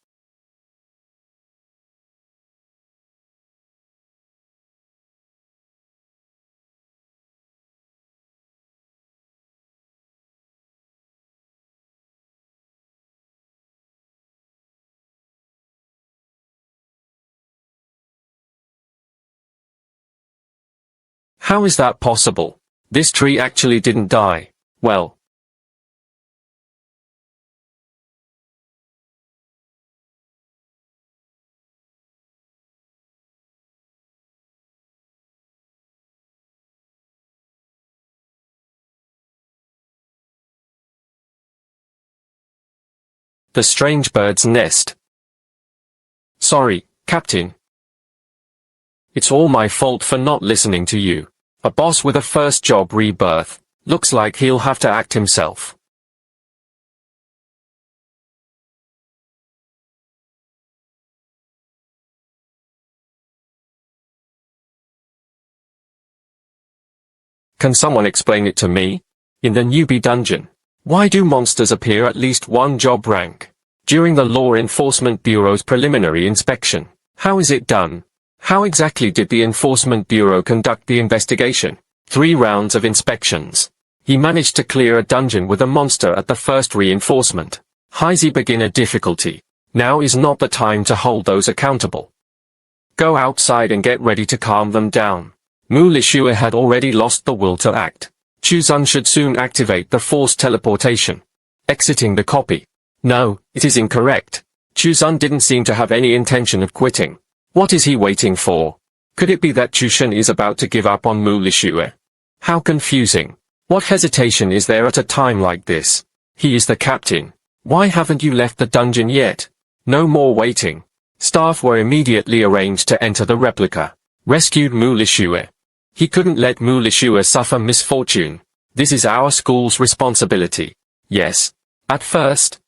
How is that possible? This tree actually didn't die. Well. The strange bird's nest. Sorry, Captain. It's all my fault for not listening to you. A boss with a first job rebirth. Looks like he'll have to act himself. Can someone explain it to me? In the newbie dungeon, why do monsters appear at least one job rank? During the Law Enforcement Bureau's preliminary inspection, how is it done? How exactly did the Enforcement Bureau conduct the investigation? 3 rounds of inspections. He managed to clear a dungeon with a monster at the first reinforcement. Easy beginner difficulty. Now is not the time to hold those accountable. Go outside and get ready to calm them down. Mu Lishue had already lost the will to act. Chuzun should soon activate the forced teleportation. Exiting the copy. No, it is incorrect. Chuzun didn't seem to have any intention of quitting. What is he waiting for? Could it be that Chushen is about to give up on Mu Lishue? How confusing. What hesitation is there at a time like this? He is the captain. Why haven't you left the dungeon yet? No more waiting. Staff were immediately arranged to enter the replica. Rescued Mu Lishue. He couldn't let Mu Lishue suffer misfortune. This is our school's responsibility. Yes. At first.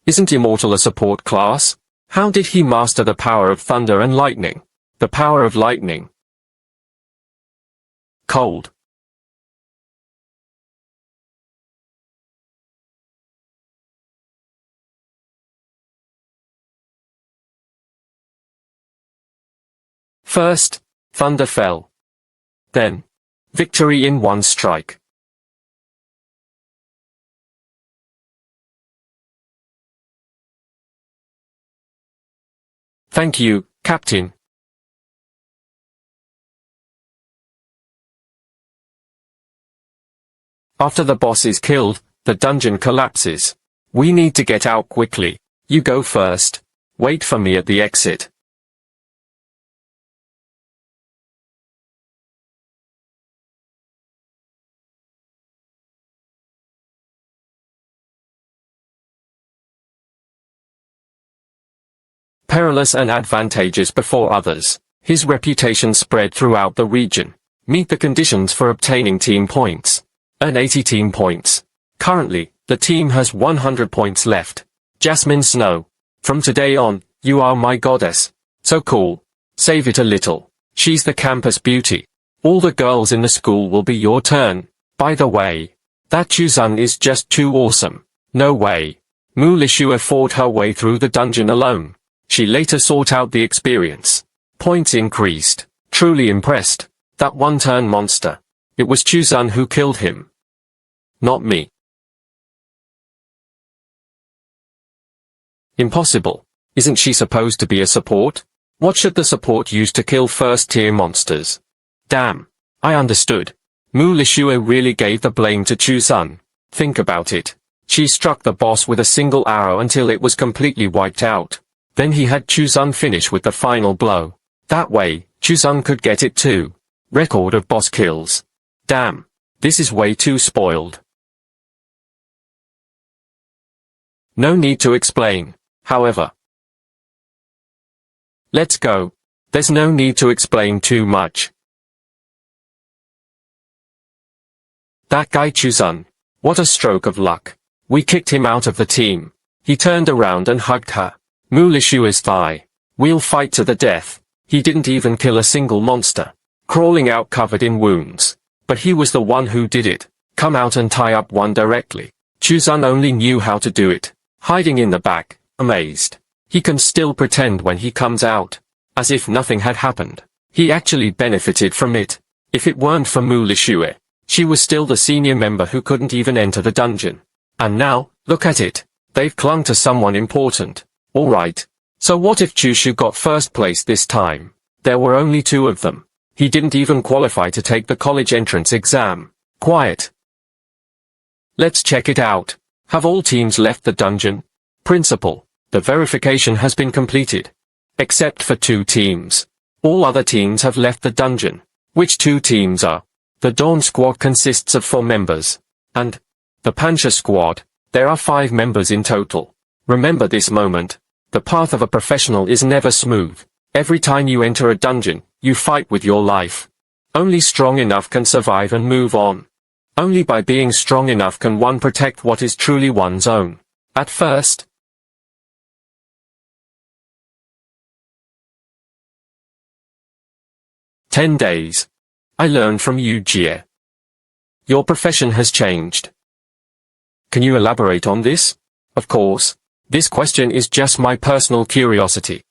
Isn't Immortal a support class? How did he master the power of thunder and lightning? The power of lightning. Cold. First, thunder fell. Then, victory in one strike. Thank you, Captain. After the boss is killed, the dungeon collapses. We need to get out quickly. You go first. Wait for me at the exit. Perilous and advantageous before others. His reputation spread throughout the region. Meet the conditions for obtaining team points. Earn 80 team points. Currently, the team has 100 points left. Jasmine Snow. From today on, you are my goddess. So cool. Save it a little. She's the campus beauty. All the girls in the school will be your turn. By the way, that Chuzun is just too awesome. No way. Mu Lishue fought her way through the dungeon alone. She later sought out the experience. Points increased. Truly impressed. That one-turn monster. It was Chuzun who killed him. Not me. Impossible. Isn't she supposed to be a support? What should the support use to kill first-tier monsters? Damn. I understood. Mu Lishue really gave the blame to Chuzun. Think about it. She struck the boss with a single arrow until it was completely wiped out. Then he had Chuzun finish with the final blow. That way, Chuzun could get it too. Record of boss kills. Damn. This is way too spoiled. No need to explain, however. Let's go. There's no need to explain too much. That guy Chuzun. What a stroke of luck. We kicked him out of the team. He turned around and hugged her. Mu Lishue's thigh. We'll fight to the death. He didn't even kill a single monster. Crawling out covered in wounds. But he was the one who did it. Come out and tie up one directly. Chuzun only knew how to do it. Hiding in the back, amazed. He can still pretend when he comes out. As if nothing had happened. He actually benefited from it. If it weren't for Mu Lishue, she was still the senior member who couldn't even enter the dungeon. And now, look at it. They've clung to someone important. Alright. So what if Chushu got first place this time? There were only 2 of them. He didn't even qualify to take the college entrance exam. Quiet. Let's check it out. Have all teams left the dungeon? Principal, the verification has been completed. Except for 2 teams. All other teams have left the dungeon. Which 2 teams are? The Dawn Squad consists of 4 members. And the Pancha Squad, there are 5 members in total. Remember this moment. The path of a professional is never smooth. Every time you enter a dungeon, you fight with your life. Only strong enough can survive and move on. Only by being strong enough can one protect what is truly one's own. At first, 10 days. I learned from you, Jie. Your profession has changed. Can you elaborate on this? Of course. This question is just my personal curiosity.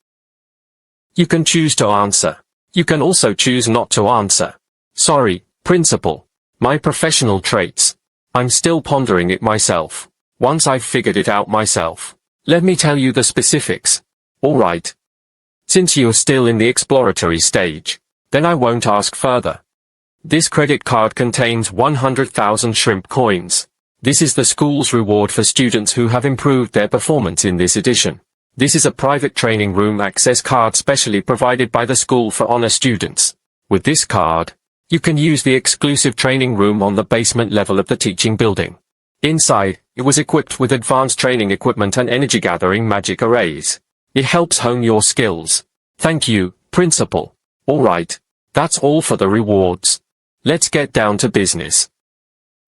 You can choose to answer. You can also choose not to answer. Sorry, Principal. My professional traits. I'm still pondering it myself. Once I've figured it out myself, let me tell you the specifics. Alright. Since you're still in the exploratory stage, then I won't ask further. This credit card contains 100,000 shrimp coins. This is the school's reward for students who have improved their performance in this edition. This is a private training room access card specially provided by the school for honor students. With this card, you can use the exclusive training room on the basement level of the teaching building. Inside, it was equipped with advanced training equipment and energy-gathering magic arrays. It helps hone your skills. Thank you, Principal. Alright, that's all for the rewards. Let's get down to business.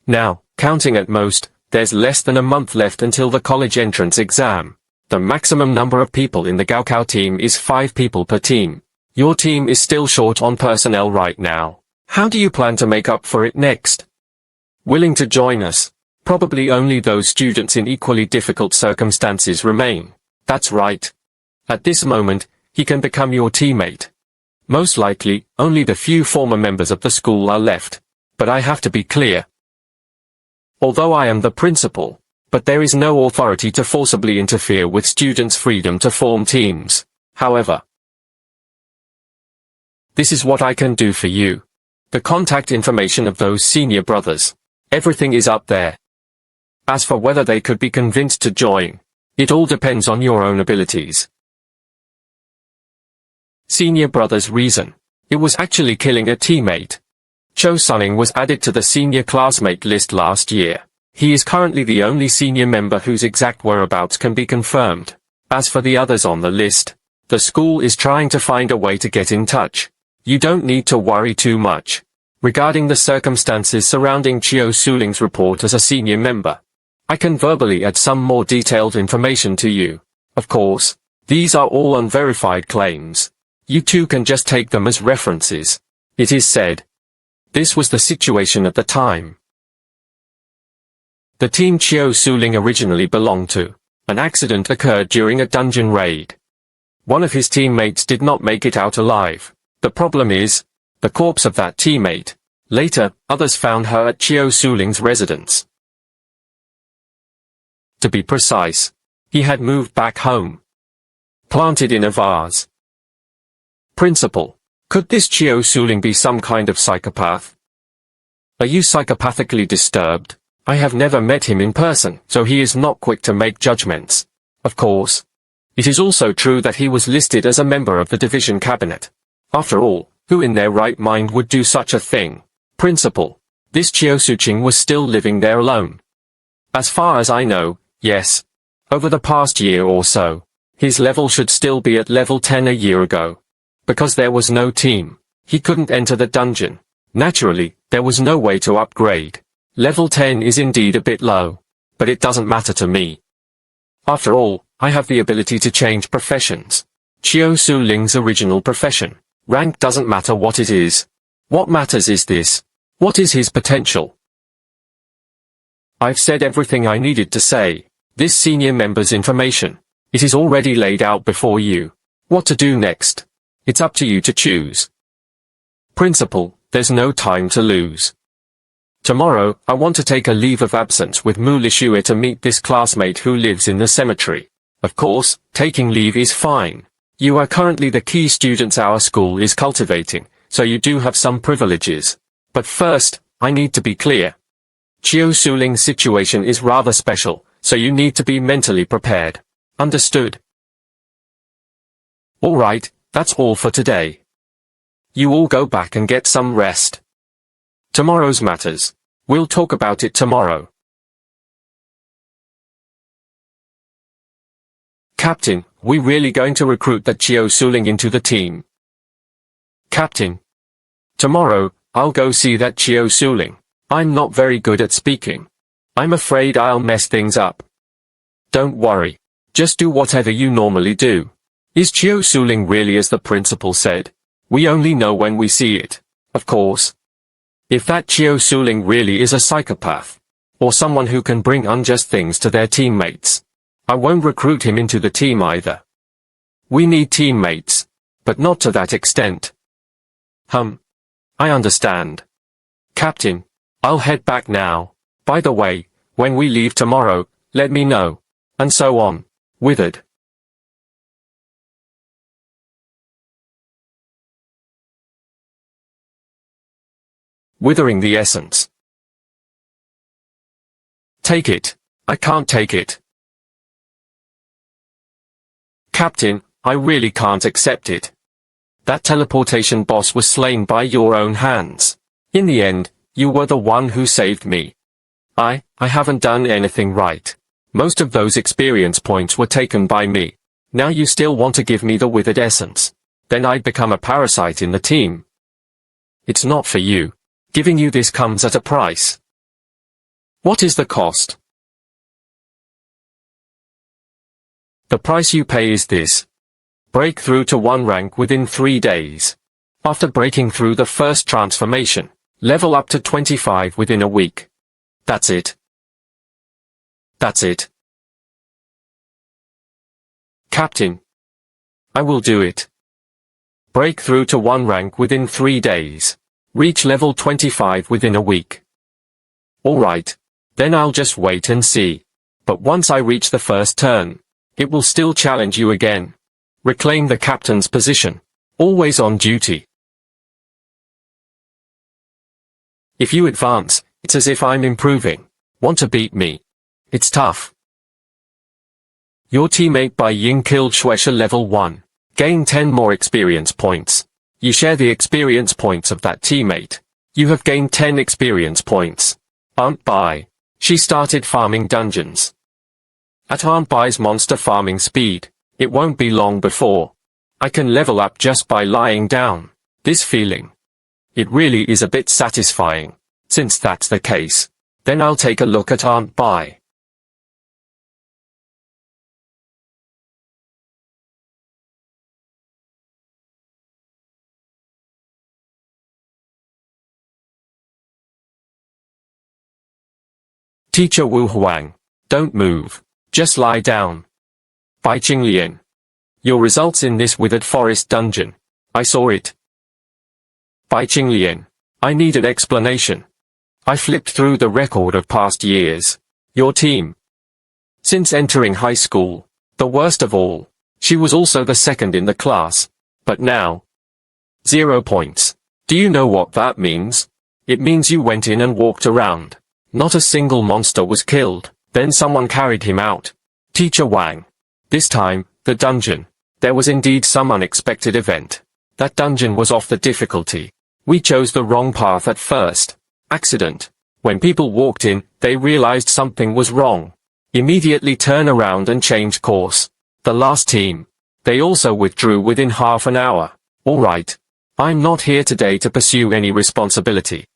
Now, counting at most, there's less than a month left until the college entrance exam. The maximum number of people in the Gaokao team is 5 people per team. Your team is still short on personnel right now. How do you plan to make up for it next? Willing to join us? Probably only those students in equally difficult circumstances remain. That's right. At this moment, he can become your teammate. Most likely, only the few former members of the school are left. But I have to be clear. Although I am the principal, but there is no authority to forcibly interfere with students' freedom to form teams. However, this is what I can do for you. The contact information of those senior brothers. Everything is up there. As for whether they could be convinced to join, it all depends on your own abilities. Senior brother's reason. It was actually killing a teammate. Cho Sunning was added to the senior classmate list last year. He is currently the only senior member whose exact whereabouts can be confirmed. As for the others on the list, the school is trying to find a way to get in touch. You don't need to worry too much. Regarding the circumstances surrounding Chiu Suling's report as a senior member, I can verbally add some more detailed information to you. Of course, these are all unverified claims. You two can just take them as references. It is said. This was the situation at the time. The team Chiu Suling originally belonged to. An accident occurred during a dungeon raid. One of his teammates did not make it out alive. The problem is, the corpse of that teammate. Later, others found her at Chiu Suling's residence. To be precise, he had moved back home. Planted in a vase. Principal, could this Chiu Suling be some kind of psychopath? Are you psychopathically disturbed? I have never met him in person, so he is not quick to make judgments. Of course. It is also true that he was listed as a member of the division cabinet. After all, who in their right mind would do such a thing? Principal, this Chiu Suching was still living there alone. As far as I know, yes. Over the past year or so, his level should still be at level 10 a year ago. Because there was no team, he couldn't enter the dungeon. Naturally, there was no way to upgrade. Level 10 is indeed a bit low. But it doesn't matter to me. After all, I have the ability to change professions. Chiu Suling's original profession. Rank doesn't matter what it is. What matters is this. What is his potential? I've said everything I needed to say. This senior member's information. It is already laid out before you. What to do next? It's up to you to choose. Principal, there's no time to lose. Tomorrow, I want to take a leave of absence with Mu Lishue to meet this classmate who lives in the cemetery. Of course, taking leave is fine. You are currently the key students our school is cultivating, so you do have some privileges. But first, I need to be clear. Chiu Suling's situation is rather special, so you need to be mentally prepared. Understood? Alright, that's all for today. You all go back and get some rest. Tomorrow's matters. We'll talk about it tomorrow. Captain, we really going to recruit that Chiu Suling into the team? Captain. Tomorrow, I'll go see that Chiu Suling. I'm not very good at speaking. I'm afraid I'll mess things up. Don't worry. Just do whatever you normally do. Is Chiu Suling really as the principal said? We only know when we see it, of course. If that Chiu Suling really is a psychopath, or someone who can bring unjust things to their teammates, I won't recruit him into the team either. We need teammates, but not to that extent. I understand. Captain, I'll head back now. By the way, when we leave tomorrow, let me know. And so on. Withered. Withering the essence. Take it. I can't take it. Captain, I really can't accept it. That teleportation boss was slain by your own hands. In the end, you were the one who saved me. I haven't done anything right. Most of those experience points were taken by me. Now you still want to give me the withered essence. Then I'd become a parasite in the team. It's not for you. Giving you this comes at a price. What is the cost? The price you pay is this. Break through to 1 rank within 3 days. After breaking through the first transformation, level up to 25 within a week. That's it. That's it. Captain. I will do it. Break through to 1 rank within 3 days. Reach level 25 within a week. Alright. Then I'll just wait and see. But once I reach the first turn, it will still challenge you again. Reclaim the captain's position. Always on duty. If you advance, it's as if I'm improving. Want to beat me? It's tough. Your teammate Bai Ying killed Shueisha level 1. Gain 10 more experience points. You share the experience points of that teammate. You have gained 10 experience points. Aunt Bai. She started farming dungeons. At Aunt Bai's monster farming speed, it won't be long before I can level up just by lying down. This feeling. It really is a bit satisfying. Since that's the case, then I'll take a look at Aunt Bai. Teacher Wu Huang, don't move. Just lie down. Bai Qinglian. Your results in this withered forest dungeon. I saw it. Bai Qinglian. I need an explanation. I flipped through the record of past years. Your team. Since entering high school, the worst of all, she was also the second in the class. But now, 0 points. Do you know what that means? It means you went in and walked around. Not a single monster was killed. Then someone carried him out. Teacher Wang. This time, the dungeon. There was indeed some unexpected event. That dungeon was off the difficulty. We chose the wrong path at first. Accident. When people walked in, they realized something was wrong. Immediately turn around and change course. The last team. They also withdrew within half an hour. Alright. I'm not here today to pursue any responsibility.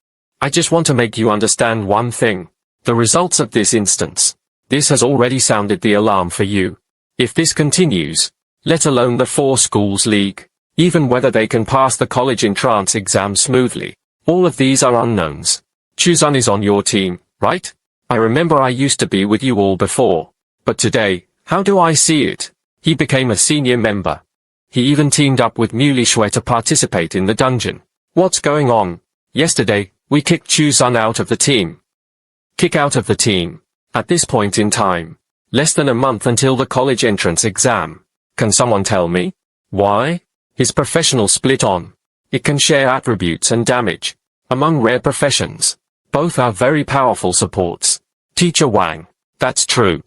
I just want to make you understand one thing. The results of this instance. This has already sounded the alarm for you. If this continues, let alone the 4 schools league, even whether they can pass the college entrance exam smoothly, all of these are unknowns. Chuzun is on your team, right? I remember I used to be with you all before. But today, how do I see it? He became a senior member. He even teamed up with Muley Shui to participate in the dungeon. What's going on? Yesterday, we kicked Chuzun out of the team. Kick out of the team. At this point in time, less than a month until the college entrance exam. Can someone tell me? Why? His professional split on. It can share attributes and damage. Among rare professions, both are very powerful supports. Teacher Wang. That's true.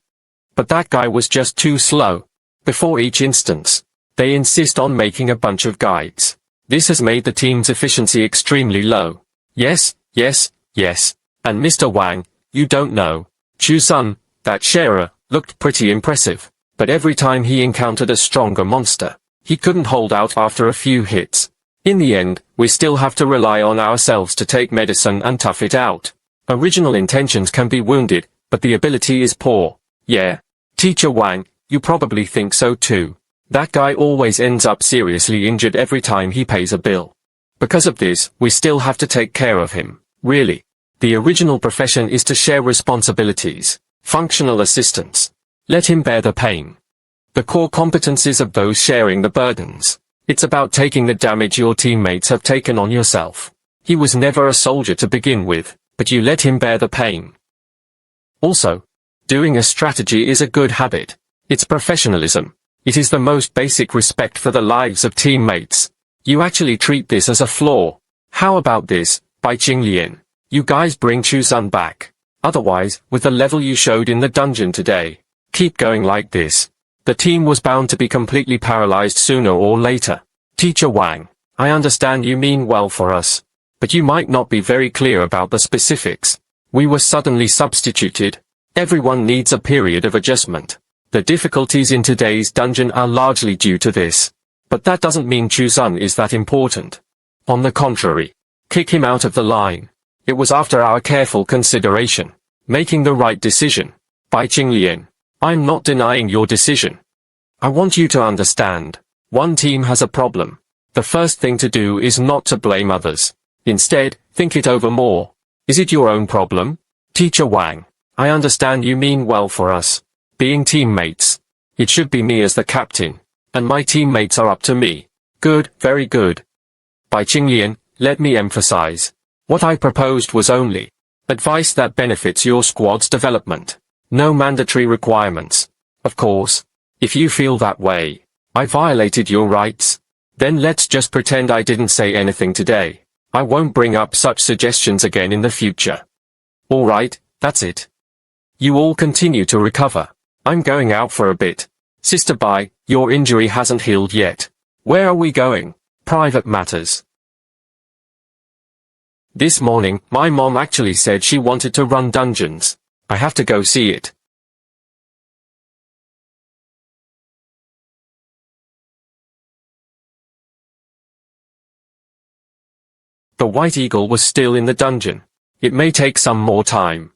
But that guy was just too slow. Before each instance, they insist on making a bunch of guides. This has made the team's efficiency extremely low. Yes, yes, yes. And Mr. Wang, you don't know. Chuzun, that sharer, looked pretty impressive. But every time he encountered a stronger monster, he couldn't hold out after a few hits. In the end, we still have to rely on ourselves to take medicine and tough it out. Original intentions can be wounded, but the ability is poor. Yeah. Teacher Wang, you probably think so too. That guy always ends up seriously injured every time he pays a bill. Because of this, we still have to take care of him, really. The original profession is to share responsibilities, functional assistance. Let him bear the pain. The core competencies of those sharing the burdens. It's about taking the damage your teammates have taken on yourself. He was never a soldier to begin with, but you let him bear the pain. Also, doing a strategy is a good habit. It's professionalism. It is the most basic respect for the lives of teammates. You actually treat this as a flaw. How about this, Bai Qinglian? You guys bring Chuzun back. Otherwise, with the level you showed in the dungeon today, keep going like this. The team was bound to be completely paralyzed sooner or later. Teacher Wang, I understand you mean well for us, but you might not be very clear about the specifics. We were suddenly substituted. Everyone needs a period of adjustment. The difficulties in today's dungeon are largely due to this. But that doesn't mean Chuzun is that important. On the contrary, kick him out of the line. It was after our careful consideration, making the right decision. Bai Qinglian, I'm not denying your decision. I want you to understand, one team has a problem. The first thing to do is not to blame others. Instead, think it over more. Is it your own problem? Teacher Wang, I understand you mean well for us. Being teammates. It should be me as the captain, and my teammates are up to me. Good, very good. Bai Qinglian, let me emphasize. What I proposed was only advice that benefits your squad's development. No mandatory requirements. Of course, if you feel that way, I violated your rights, then let's just pretend I didn't say anything today. I won't bring up such suggestions again in the future. Alright, that's it. You all continue to recover. I'm going out for a bit. Sister Bai, your injury hasn't healed yet. Where are we going? Private matters. This morning, my mom actually said she wanted to run dungeons. I have to go see it. The White Eagle was still in the dungeon. It may take some more time.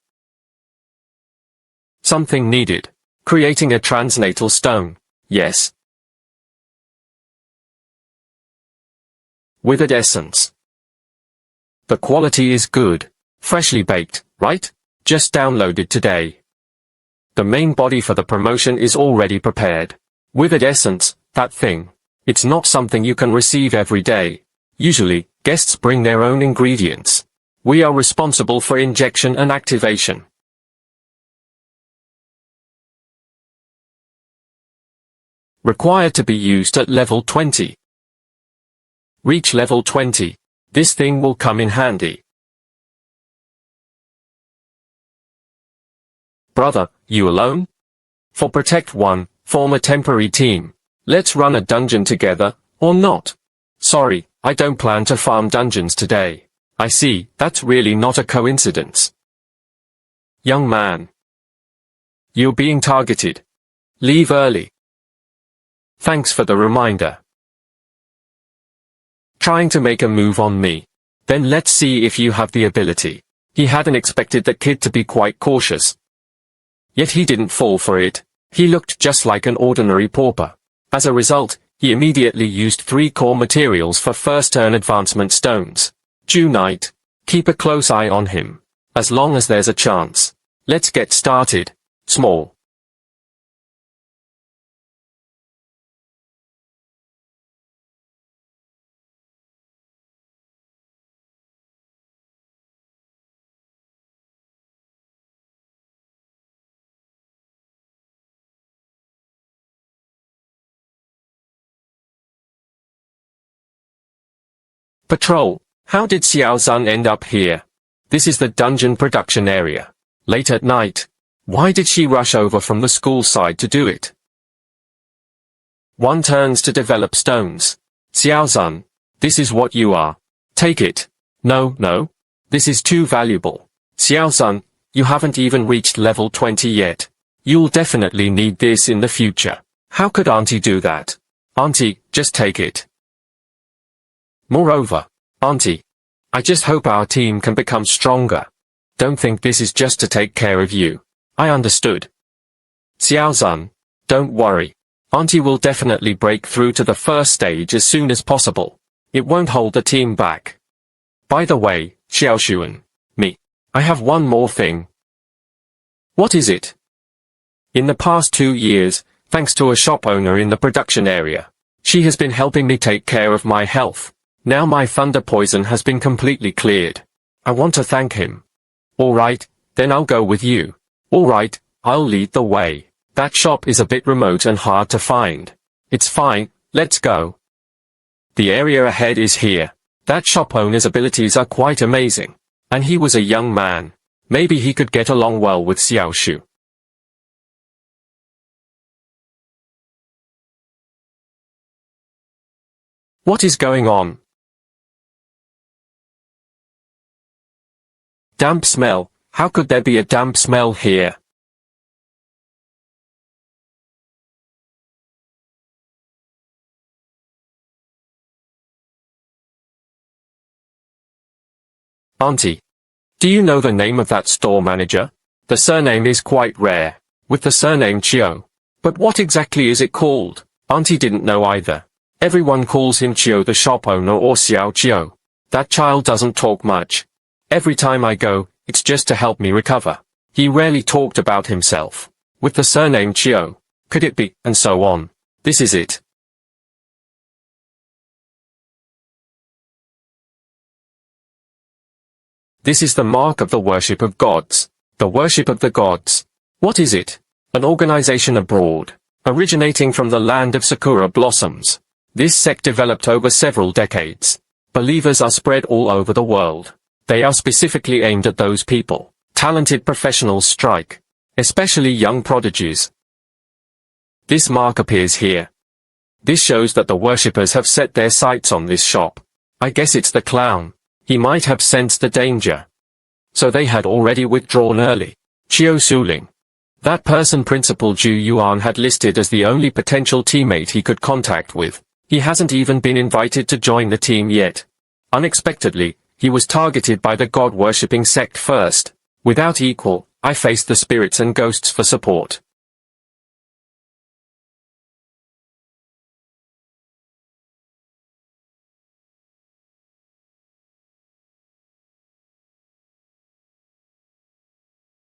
Something needed. Creating a transnatal stone. Yes. Withered essence. The quality is good. Freshly baked, right? Just downloaded today. The main body for the promotion is already prepared. Withered essence, that thing. It's not something you can receive every day. Usually, guests bring their own ingredients. We are responsible for injection and activation. Required to be used at level 20. Reach level 20. This thing will come in handy. Brother, you alone? For Protect 1, form a temporary team. Let's run a dungeon together, or not. Sorry, I don't plan to farm dungeons today. I see, that's really not a coincidence. Young man. You're being targeted. Leave early. Thanks for the reminder. Trying to make a move on me. Then let's see if you have the ability. He hadn't expected the kid to be quite cautious. Yet he didn't fall for it. He looked just like an ordinary pauper. As a result, he immediately used 3 core materials for first turn advancement stones. Jew Knight. Keep a close eye on him. As long as there's a chance. Let's get started. Small. Patrol. How did Xiao Zun end up here? This is the dungeon production area. Late at night. Why did she rush over from the school side to do it? 1 turns to develop stones. Xiao Zun. This is what you are. Take it. No. This is too valuable. Xiao Zun, you haven't even reached level 20 yet. You'll definitely need this in the future. How could Auntie do that? Auntie, just take it. Moreover, Auntie, I just hope our team can become stronger. Don't think this is just to take care of you. I understood. Xiao Zun, don't worry. Auntie will definitely break through to the first stage as soon as possible. It won't hold the team back. By the way, Xiaoshuan, me. I have one more thing. What is it? In the past 2 years, thanks to a shop owner in the production area, she has been helping me take care of my health. Now my thunder poison has been completely cleared. I want to thank him. Alright, then I'll go with you. Alright, I'll lead the way. That shop is a bit remote and hard to find. It's fine, let's go. The area ahead is here. That shop owner's abilities are quite amazing. And he was a young man. Maybe he could get along well with Xiaoshu. What is going on? Damp smell. How could there be a damp smell here? Auntie, do you know the name of that store manager? The surname is quite rare, with the surname Chio. But what exactly is it called? Auntie didn't know either. Everyone calls him Chio the shop owner or Xiao Chio. That child doesn't talk much. Every time I go, it's just to help me recover. He rarely talked about himself. With the surname Chio, could it be, and so on. This is it. This is the mark of the worship of gods. The worship of the gods. What is it? An organization abroad, originating from the land of Sakura blossoms. This sect developed over several decades. Believers are spread all over the world. They are specifically aimed at those people. Talented professionals strike. Especially young prodigies. This mark appears here. This shows that the worshippers have set their sights on this shop. I guess it's the clown. He might have sensed the danger. So they had already withdrawn early. Chiu Suling. That person Principal Ju Yuan had listed as the only potential teammate he could contact with. He hasn't even been invited to join the team yet. Unexpectedly, he was targeted by the god-worshipping sect first. Without equal, I faced the spirits and ghosts for support.